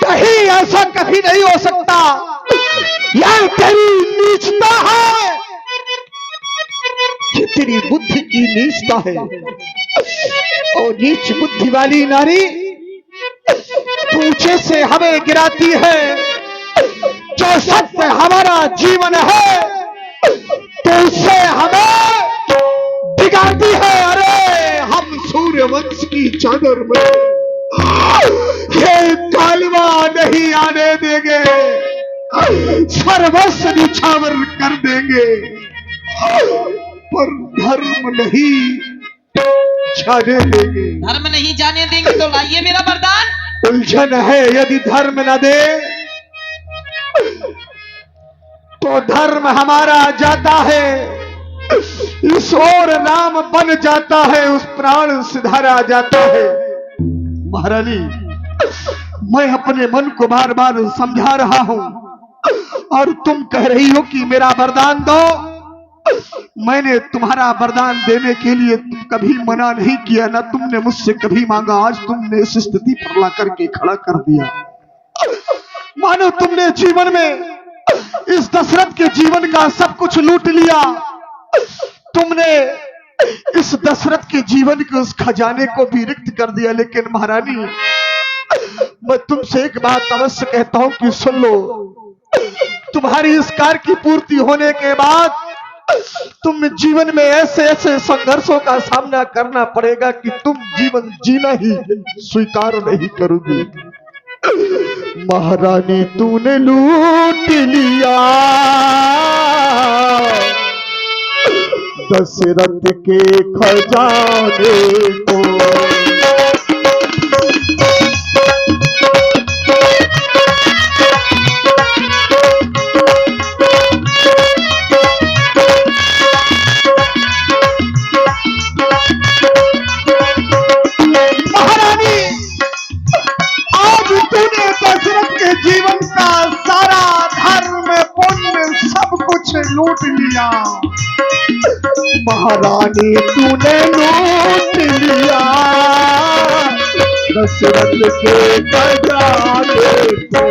नहीं, ऐसा कभी नहीं हो सकता। यह तेरी नीचता है, ये तेरी बुद्धि की नीचता है। और नीच बुद्धि वाली नारी ऊंचे से हमें गिराती है। जो सत्य हमारा जीवन है तो उससे हमें बिगाड़ती है। अरे हम सूर्यवंश की चादर में ये कालवा नहीं आने देंगे, सर्वस्व निछावर कर देंगे, पर धर्म नहीं जाने देंगे। धर्म नहीं जाने देंगे तो लाइए मेरा वरदान। उलझन है, यदि धर्म न दे तो धर्म हमारा जाता है, इस ओर नाम बन जाता है, उस प्राण सिधारा जाता है। महारानी, मैं अपने मन को बार बार समझा रहा हूं और तुम कह रही हो कि मेरा वरदान दो। मैंने तुम्हारा वरदान देने के लिए कभी मना नहीं किया, ना तुमने मुझसे कभी मांगा। आज तुमने इस स्थिति पर ला करके खड़ा कर दिया, मानो तुमने जीवन में इस दशरथ के जीवन का सब कुछ लूट लिया। तुमने इस दशरथ के जीवन के उस खजाने को भी रिक्त कर दिया। लेकिन महारानी, मैं तुमसे एक बात अवश्य कहता हूं कि सुन लो। तुम्हारी इस कार्य की पूर्ति होने के बाद तुम जीवन में ऐसे ऐसे संघर्षों का सामना करना पड़ेगा कि तुम जीवन जीना ही स्वीकार नहीं करोगी। महारानी, तूने लूट लिया दशरथ के खजाने को। जीवन का सारा धर्म पुण्य सब कुछ लूट लिया। महारानी, तूने लूट लिया दशरथ के खजाने को।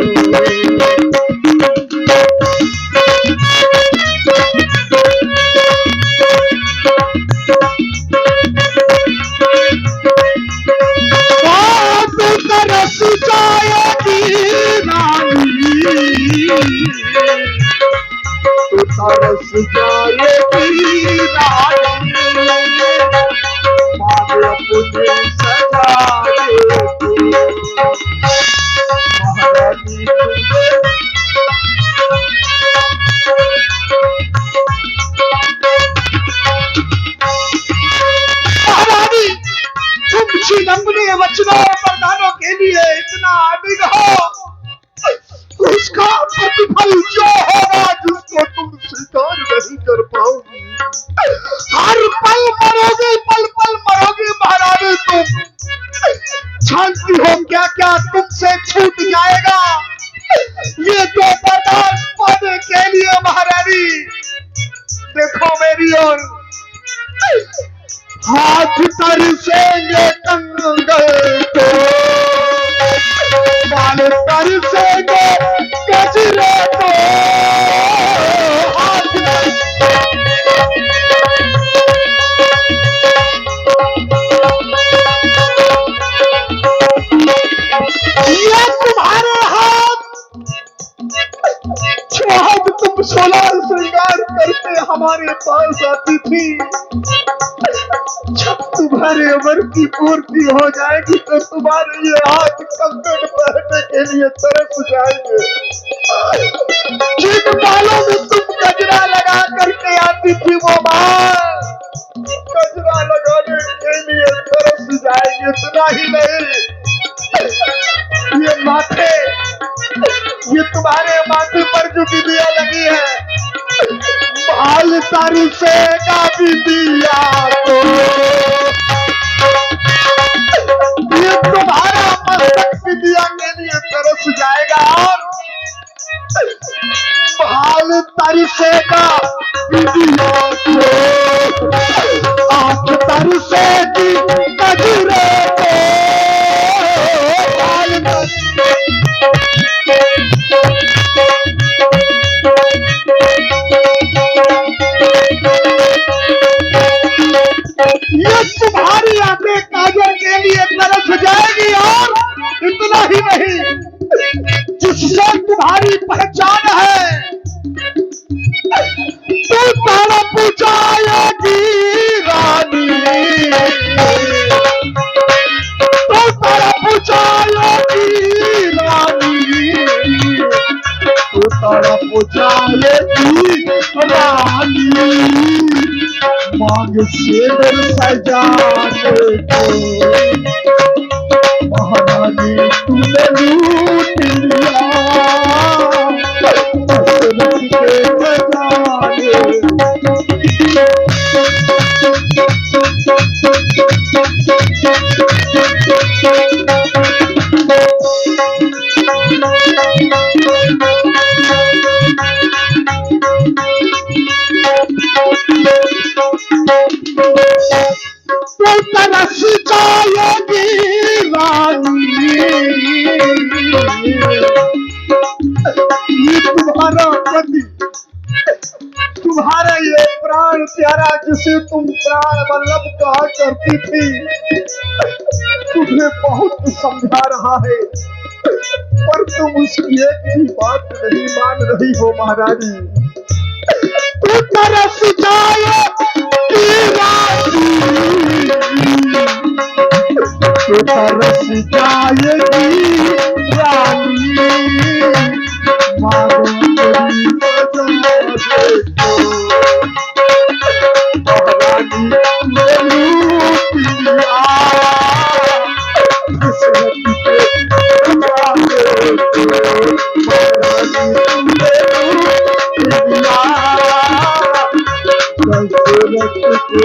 अपने वचनों और वरदानों के लिए इतना अडिग हो, उसका प्रतिफल जो होगा जिसको तुम स्वीकार नहीं कर पाओगी। हर पल मरोगे, पल पल मरोगे महारानी तुम। जानती हो क्या क्या तुमसे छूट जाएगा ये दो वरदान पाने के लिए महारानी। देखो मेरी ओर, हाथ तरसेंगे कंगन को, बाल तरसेंगे गजरे को, हाथ ये तुम्हारे हाथ जो हाथ तुम 16 श्रृंगार करके हमारे पास आती थी, जब तुम्हारे अमर की पूर्ति हो जाएगी तो तुम्हारे ये हाथ कंगन पहनने के लिए तरस जाएंगे। जिन बालों में तुम गजरा लगा करके आती थी वो बाल गजरा लगाने के लिए तरस जाएंगे। इतना ही नहीं, ये माथे, ये तुम्हारे माथे पर जो बिंदिया लगी है, बाल तारू से का बिंदिया तो ये तुम्हारा मस्तक बिंदिया के लिए तरस जाएगा। और बाल तारू से का बिंदिया तो आंख तारू से की गजरे को, ये तुम्हारी आंखें काजल के लिए तरस जाएगी। और इतना ही नहीं, जिससे तुम्हारी पहचान है तो तारा पूछाएगी रानी, तो तारा पूछाएगी रानी, तो तारा पूछाएगी रानी, मांग शेर सजाने को महारानी तूने लूट लिया, दशरथ के खजाने। तो तरस जाएगी रानी, ये तुम्हारा पति, तुम्हारा ये प्राण प्यारा जिसे तुम प्राण वल्लभ कहा करती थी, तुम्हें बहुत समझा रहा है, पर तुम उसकी एक भी बात नहीं मान रही हो महारानी। तू तरस जाएगी रानी, तू तरस जाएगी रानी, मारो तेरी सजा देखो, महारानी ने लूट लिया, दशरथ के खजाने को, महारानी ने लूट लिया, दशरथ के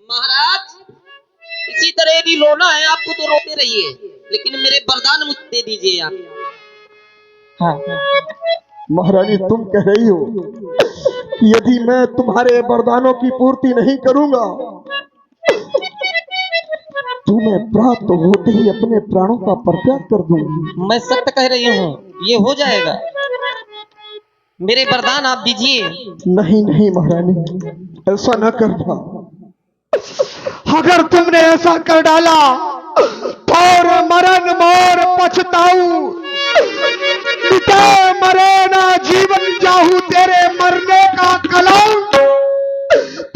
महाराज, इसी तरह यदि रोना है आपको तो रोते रहिए, लेकिन मेरे वरदान मुझे दे दीजिए आप। हाँ महारानी, तुम कह रही हो कि यदि मैं तुम्हारे वरदानों की पूर्ति नहीं करूंगा तो मैं प्राप्त होते ही अपने प्राणों का परित्याग कर दूंगी। मैं सत्य कह रही हूँ, ये हो जाएगा। मेरे वरदान आप दीजिए। नहीं नहीं महारानी, ऐसा न करना। अगर तुमने ऐसा कर डाला और मरण मोर पछताऊ, पिता मरे ना जीवन जाहू, तेरे मरने का कलंक,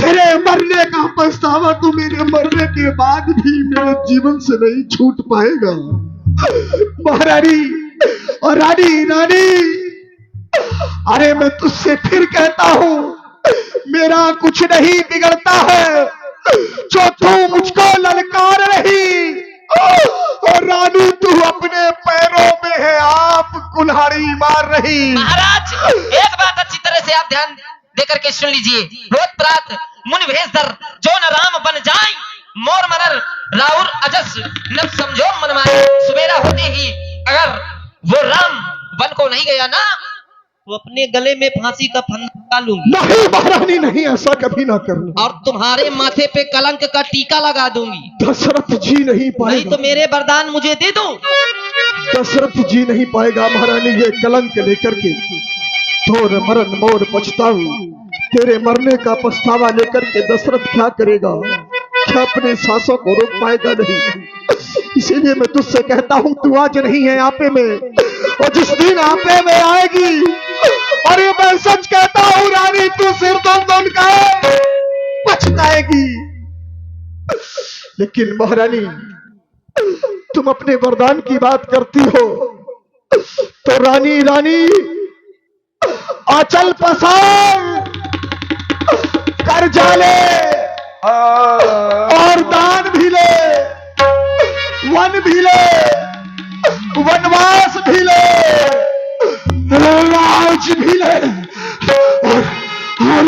तेरे मरने का पछतावा तो मेरे मरने के बाद भी मेरे जीवन से नहीं छूट पाएगा। महारानी और रानी, रानी, अरे मैं तुझसे फिर कहता हूं, मेरा कुछ नहीं बिगड़ता है जो तू मुझको ललकार रही। और रानू तू अपने पैरों में है आप कुल्हाड़ी मार रही। महाराज एक बात अच्छी तरह से आप ध्यान देकर के सुन लीजिए। रोज प्रात मुनि भेष धर जो न राम बन जाए, मोर मनर राउर अजस नब समझो मन माए। सुबेरा होते ही अगर वो राम बन को नहीं गया ना, तो अपने गले में फांसी का फंदा डालूंगी। नहीं महारानी नहीं, ऐसा कभी ना करूं। और तुम्हारे माथे पे कलंक का टीका लगा दूंगी। दशरथ जी नहीं नहीं पाएगा। तो मेरे वरदान मुझे दे दो। दशरथ जी नहीं पाएगा महारानी ये कलंक लेकर के। तोर मरण मोर पछताऊ, तेरे मरने का पछतावा लेकर के दशरथ क्या करेगा? क्या अपने सांसों को रोक पाएगा? नहीं। इसीलिए मैं तुझसे कहता हूं तू आज नहीं है आपे में, और जिस दिन आपे में आएगी, और ये मैं सच कहता हूं रानी, तू सिर दोन का पछताएगी। लेकिन महारानी तुम अपने वरदान की बात करती हो, तो रानी रानी आंचल पसार कर जाले और दान भी ले, वन भी ले, वनवास भी ले, राज भी ले, और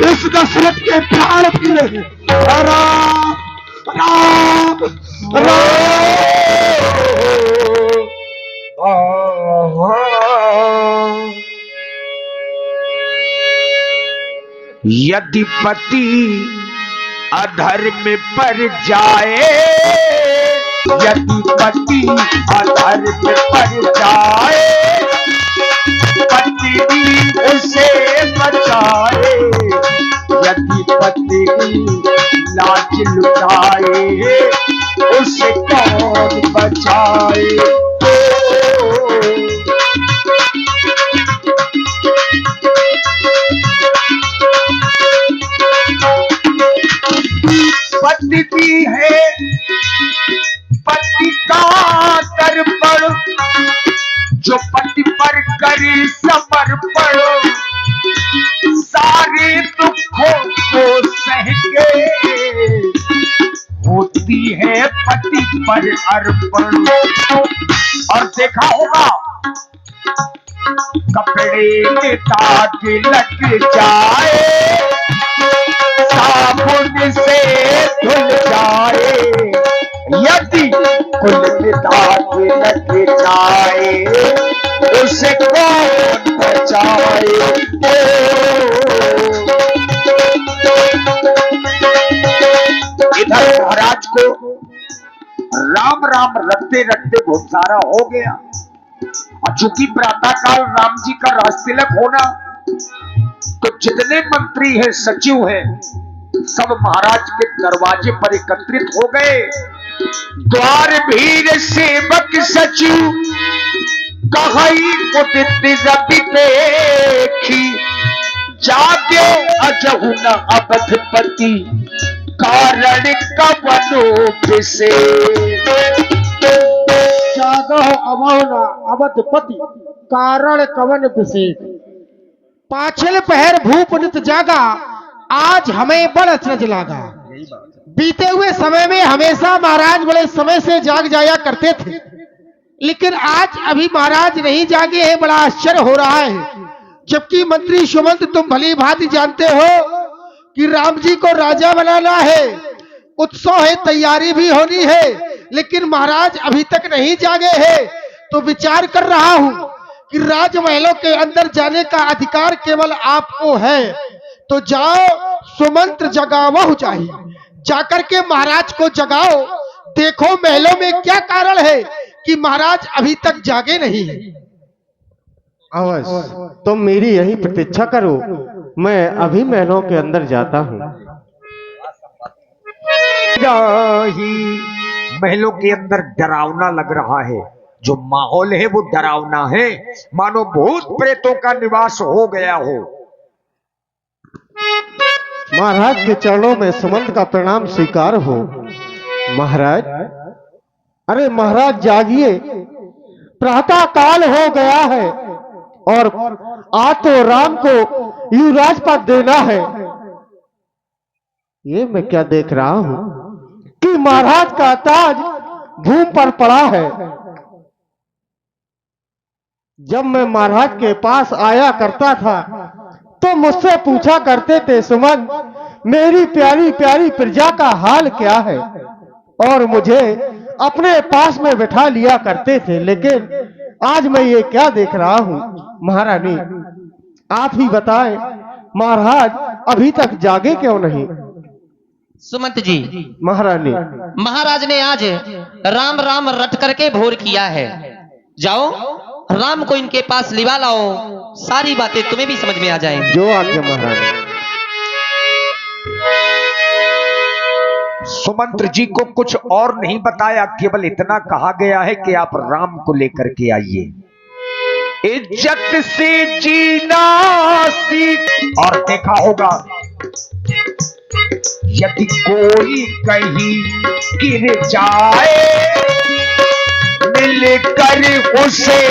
इस दशरथ के प्राण भी ले। राम राम यदि पति अधर्म पर जाए, यदि पति अधर्म पर जाए, पत्नी उसे बचाए। यदि पत्नी लाज लुटाए, उसे कौन बचाए? पत्नी है पति का तर्पण, जो पति पर करे समर्पण, सारे दुखों को सह के होती है पति पर अर्पण। और देखा होगा कपड़े में दाग लग जाए, साबुन से धुल जाए, यदि कुल में दाग लग जाए, उसे कौन बचाए? इधर महाराज को राम राम रखते रखते घुमसारा हो गया, और चूंकि प्रातः काल राम जी का राजतिलक होना, तो जितने मंत्री हैं, सचिव हैं, सब महाराज के दरवाजे पर एकत्रित हो गए। द्वार भीर सेवक सचिव कहीं उदित रवि देखी, जागे अजहु न अवधपति, कारण कवनो से। जागो अमौना अवधपति, कारण कवन विशेष। पाछल पहर भूप नित जागा, आज हमें बड़ अचरज लागा। बीते हुए समय में हमेशा महाराज बड़े समय से जाग जाया करते थे, लेकिन आज अभी महाराज नहीं जागे हैं, बड़ा आश्चर्य हो रहा है। जबकि मंत्री सुमंत तुम भली भांति जानते हो कि राम जी को राजा बनाना है, उत्सव है, तैयारी भी होनी है, लेकिन महाराज अभी तक नहीं जागे हैं। तो विचार कर रहा हूं कि राजमहलों के अंदर जाने का अधिकार केवल आपको है, तो जाओ सुमंत्र जगावो चाहिए, जाकर के महाराज को जगाओ। देखो महलों में क्या कारण है कि महाराज अभी तक जागे नहीं है। अवश्य तुम मेरी यही प्रतीक्षा करो, मैं अभी महलों के अंदर जाता हूँ। ही महलों के अंदर डरावना लग रहा है, जो माहौल है वो डरावना है, मानो भूत प्रेतों का निवास हो गया हो। महाराज के चरणों में सुमंत का प्रणाम स्वीकार हो। महाराज, अरे महाराज जागिए, प्रातः काल हो गया है और आज तो राम को युवराज पद देना है। ये मैं क्या देख रहा हूं कि महाराज का ताज भूमि पर पड़ा है। जब मैं महाराज के पास आया करता था तो मुझसे पूछा करते थे, सुमन मेरी प्यारी प्यारी प्रजा का हाल क्या है, और मुझे अपने पास में बैठा लिया करते थे। लेकिन आज मैं ये क्या देख रहा हूं, महारानी आप ही बताएं, महाराज अभी तक जागे क्यों नहीं? सुमंत जी, महारानी महाराज ने आज राम राम रट करके भोर किया है। जाओ राम को इनके पास लिवा लाओ, सारी बातें तुम्हें भी समझ में आ जाएंगी। जो आज्ञा महारानी। सुमंत्र जी को कुछ और नहीं बताया, केवल इतना कहा गया है कि आप राम को लेकर के आइए। इज्जत से जीना सीख। और देखा होगा यदि कोई कहीं गिर जाए मिलकर उसे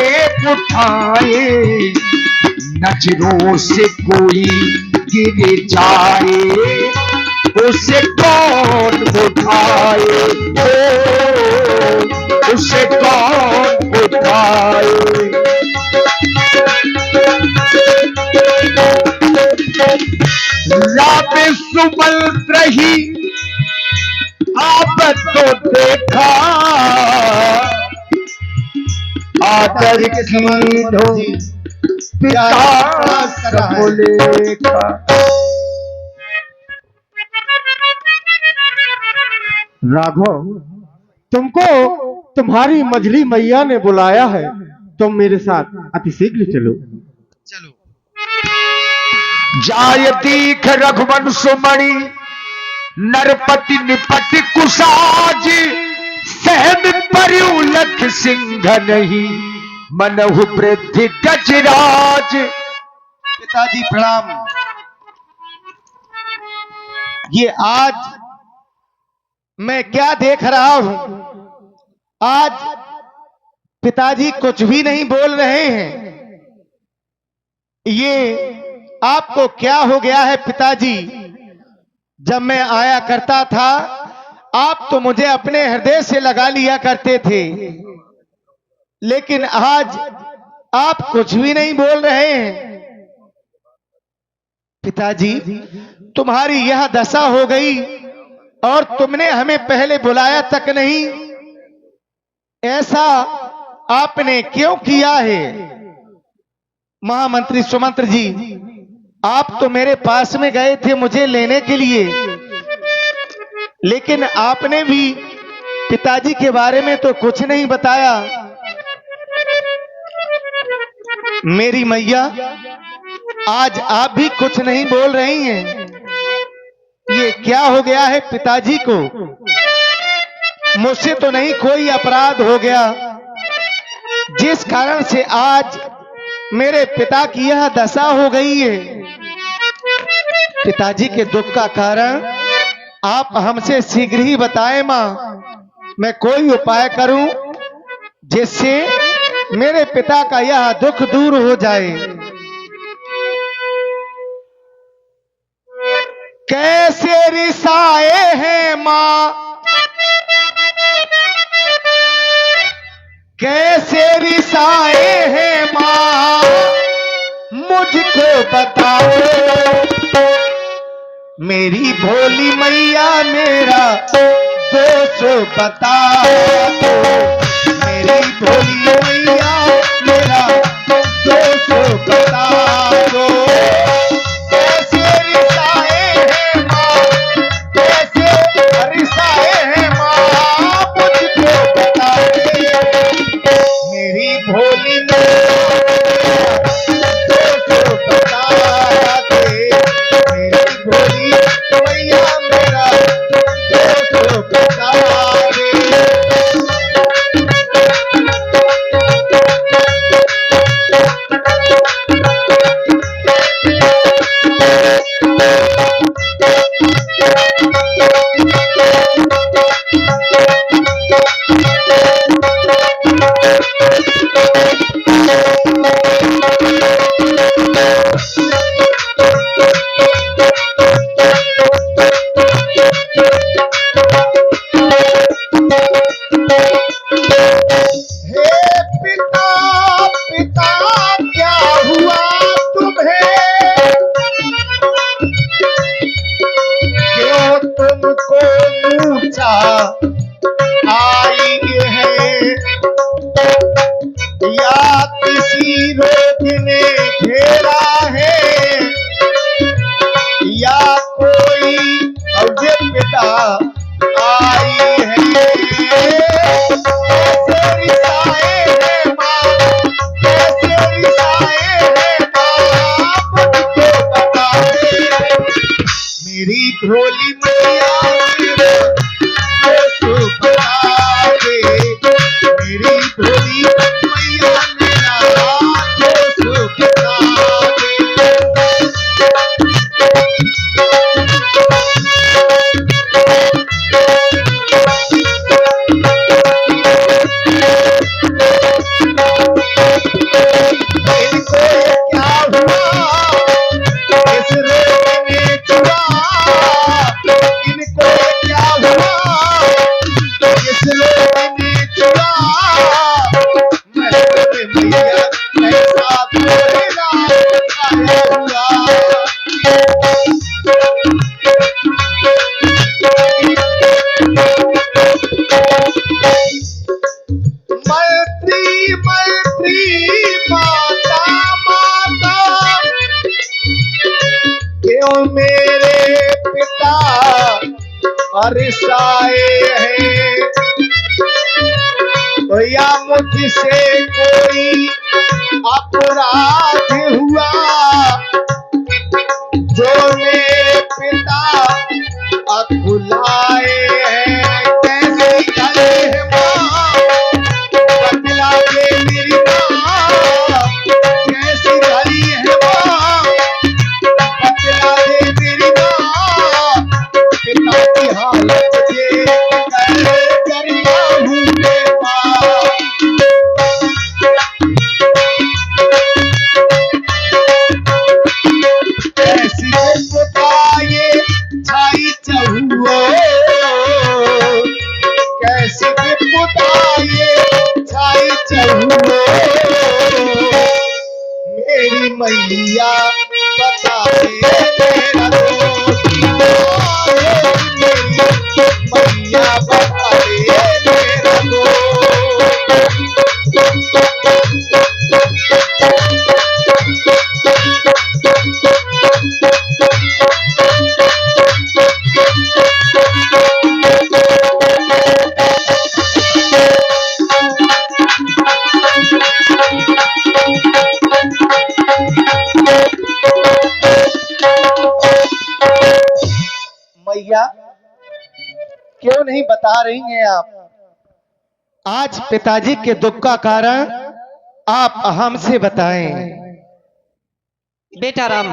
उठाए, नजरों से कोई गिर जाए उसे कौन उठाए, उसे कौन उठाए। राम सुमंत्र ही आप तो देखा, आदर की धो पिता सब लेखा। राघव तुमको तुम्हारी मझली मैया ने बुलाया है, तुम मेरे साथ अतिशीघ्र चलो। जाय दीख रघुवंश मणि नरपति निपट कुसाज, सहम परयु लख सिंह नहीं मनहु वृद्धि गजराज। पिताजी प्रणाम। ये आज मैं क्या देख रहा हूं, आज पिताजी कुछ भी नहीं बोल रहे हैं। ये आपको क्या हो गया है पिताजी? जब मैं आया करता था आप तो मुझे अपने हृदय से लगा लिया करते थे, लेकिन आज आप कुछ भी नहीं बोल रहे हैं। पिताजी तुम्हारी यह दशा हो गई और तुमने हमें पहले बुलाया तक नहीं, ऐसा आपने क्यों किया है? महामंत्री सुमंत्र जी, आप तो मेरे पास में गए थे मुझे लेने के लिए, लेकिन आपने भी पिताजी के बारे में तो कुछ नहीं बताया। मेरी मैया आज आप भी कुछ नहीं बोल रही हैं, ये क्या हो गया है पिताजी को? मुझसे तो नहीं कोई अपराध हो गया जिस कारण से आज मेरे पिता की यह दशा हो गई है। पिताजी के दुख का कारण आप हमसे शीघ्र ही बताएं मां, मैं कोई उपाय करूं जिससे मेरे पिता का यह दुख दूर हो जाए। कैसे रिसाए हैं मां, कैसे रिसाए हैं मां, मुझको बताओ। मेरी भोली मैया मेरा दोष बताओ, मेरी भोली मैया मेरा दोष बताओ। कैसे रिसाए हैं मां, कैसे रिसाए हैं मां, मुझको बताओ। मेरी भोली मैया दोष बता दे, मेरी भोली मैया मेरा दोष बता दे। रोग ने घेरा है या कोई विपदा आई है। कैसे रिसाए है माँ, कैसे रिसाए है माँ, मुझको बता दे। मेरी भोली मैया मेरा दोस्त बता दे। मेरी भोली मैया मेरा दोस्त बता दे। इनको क्या हुआ इस रोग ने चुरा, इनको क्या हुआ इस रोग ने चुरा। मैं मैया कैसा तेरा आया हुआ। मैत्री मैत्री माता माता क्यों मेरे पिता अरसाए हैं। या मुझसे कोई अपराध हुआ जो मेरे पिता अकुलाए हैं। कैसी गले है माँ बतला दे मेरी माँ, कैसी गली है माँ बतला दे मेरी माँ। पिता की हालत देख कर डरता हूँ मैं माँ। कैसी विपदाएं छाई चहुओ, कैसी विपदाएं छाई चहुओ। मेरी मैया बता दे मेरा दोस्त, मेरी मैया बता दे मेरा मैया क्यों नहीं बता रही हैं आप? आज पिताजी के दुख का कारण आप हमसे बताएं। बेटा राम,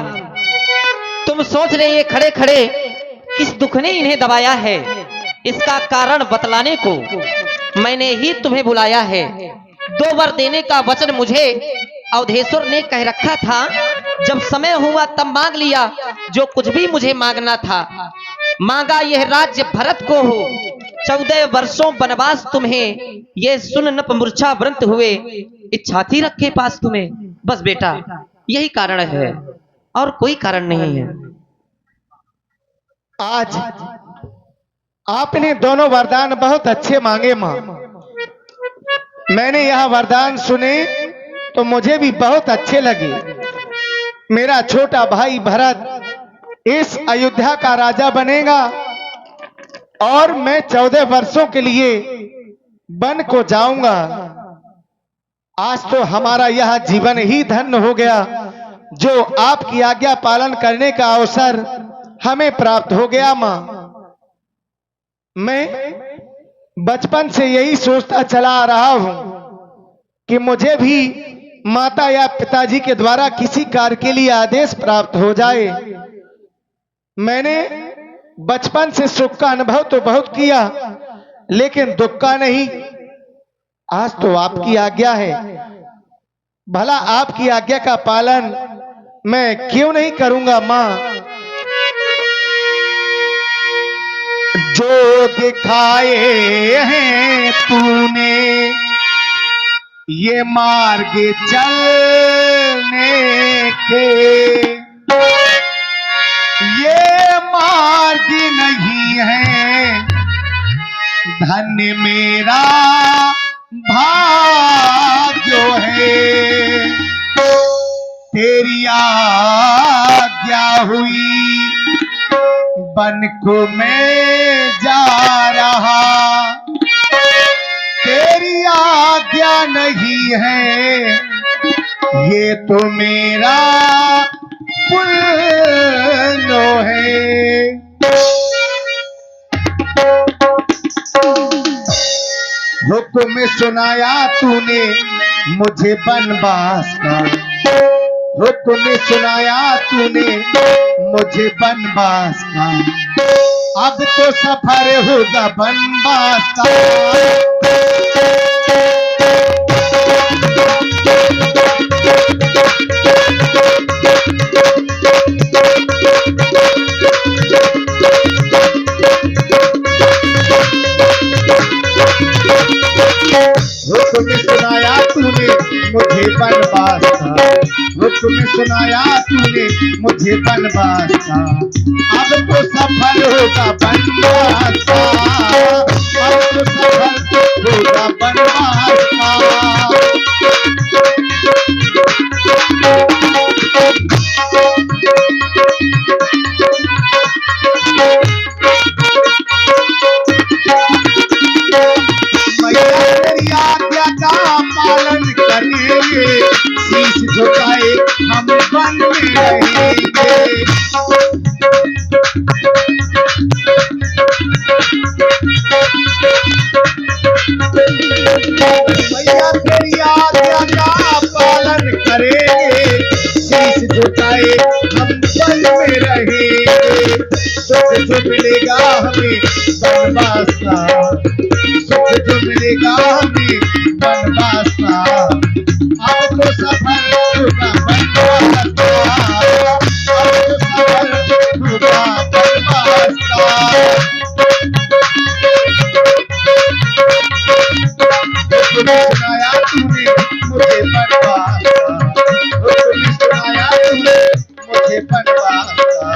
तुम सोच रहे ये खड़े खड़े किस दुख ने इन्हें दबाया है, इसका कारण बतलाने को मैंने ही तुम्हें बुलाया है। 2 वर देने का वचन मुझे अवधेश्वर ने कह रखा था, जब समय हुआ तब मांग लिया जो कुछ भी मुझे मांगना था। मांगा यह राज्य भरत को हो, 14 वर्षों वनवास तुम्हें, ये सुन नप मूर्छा व्रत हुए, इच्छा थी रखे पास तुम्हें। बस बेटा यही कारण है और कोई कारण नहीं है। आज आपने दोनों वरदान बहुत अच्छे मांगे मां। मैंने यह वरदान सुने तो मुझे भी बहुत अच्छे लगे। मेरा छोटा भाई भरत इस अयोध्या का राजा बनेगा और मैं 14 वर्षों के लिए वन को जाऊंगा। आज तो हमारा यह जीवन ही धन्य हो गया, जो आपकी आज्ञा पालन करने का अवसर हमें प्राप्त हो गया मां। मैं बचपन से यही सोचता चला आ रहा हूं कि मुझे भी माता या पिताजी के द्वारा किसी कार्य के लिए आदेश प्राप्त हो जाए। मैंने बचपन से सुख का अनुभव तो बहुत किया, लेकिन दुख का नहीं। आज तो आपकी आज्ञा है, भला आपकी आज्ञा का पालन मैं क्यों नहीं करूंगा मां। जो दिखाए हैं तूने ये मार्ग चलने के, ये मार्ग नहीं है धन्य मेरा भाग्य है। तेरी आज्ञा हुई बन को मैं जा रहा, तेरी आज्ञा नहीं है ये तो मेरा पुण्य है। हुक्म सुनाया तूने मुझे बनवास का, हुक्म सुनाया तूने मुझे बनवास का, अब तो सफर होगा बनवास का। हुक्म सुनाया तूने मुझे बनवास का, हुक्म सुनाया तूने मुझे बनवास का, अब तो सफल होगा बनवास का, अब तो सफल होगा बनवास का। पालन करेंगे, शीश झुकाए हम वन में रहेंगे। मैया तेरी आज्ञा का पालन करेंगे, शीश झुकाए हम वन में रहेंगे। सुख जो मिलेगा हमें बनवास का, सुख जो मिलेगा हमें बनवास का, अब तो सफल होगा बनवास का, अब तो सफल होगा बनवास का। हुक्म सुनाया तूने मुझे बनवास का, हुक्म सुनाया तूने मुझे बनवास का,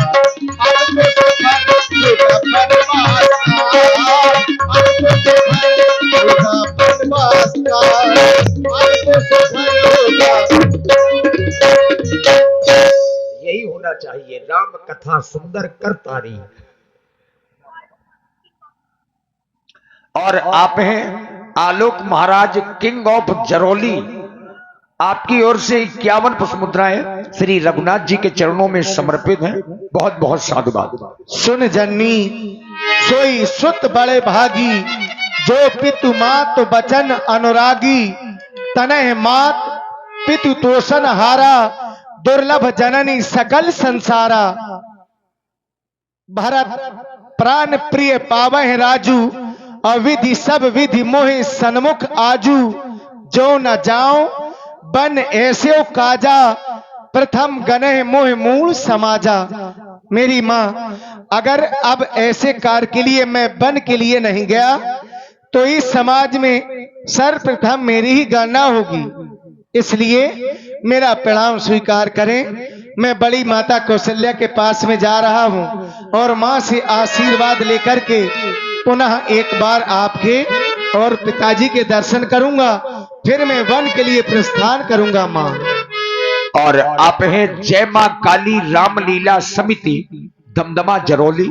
अब तो सफल होगा बनवास का, अब तो सफल होगा बनवास का, अब तो सफल होगा। यही होना चाहिए, राम कथा सुंदर करता रही। और आप हैं आलोक महाराज किंग ऑफ जरौली, आपकी ओर से 51 पुष्प मुद्राएं श्री रघुनाथ जी के चरणों में समर्पित हैं। बहुत बहुत साधुवाद। सुन जननी सोई सुत बड़े भागी, जो पितु मात बचन अनुरागी, तनह मात पितु तोषण हारा, दुर्लभ जननी सकल संसारा। भरत प्राण प्रिय पावह राजू, अविधि सब विधि मोहि सन्मुख आजू, जो न जाऊं बन ऐसे काजा, प्रथम गनह मोह मूल समाजा। मेरी माँ, अगर अब ऐसे कार्य के लिए मैं वन के लिए नहीं गया तो इस समाज में सर्वप्रथम मेरी ही गणना होगी, इसलिए मेरा प्रणाम स्वीकार करें। मैं बड़ी माता कौशल्या के पास में जा रहा हूँ और माँ से आशीर्वाद लेकर के पुनः एक बार आपके और पिताजी के दर्शन करूंगा, फिर मैं वन के लिए प्रस्थान करूंगा माँ। और आप हैं जय मां काली रामलीला समिति दमदमा जरौली।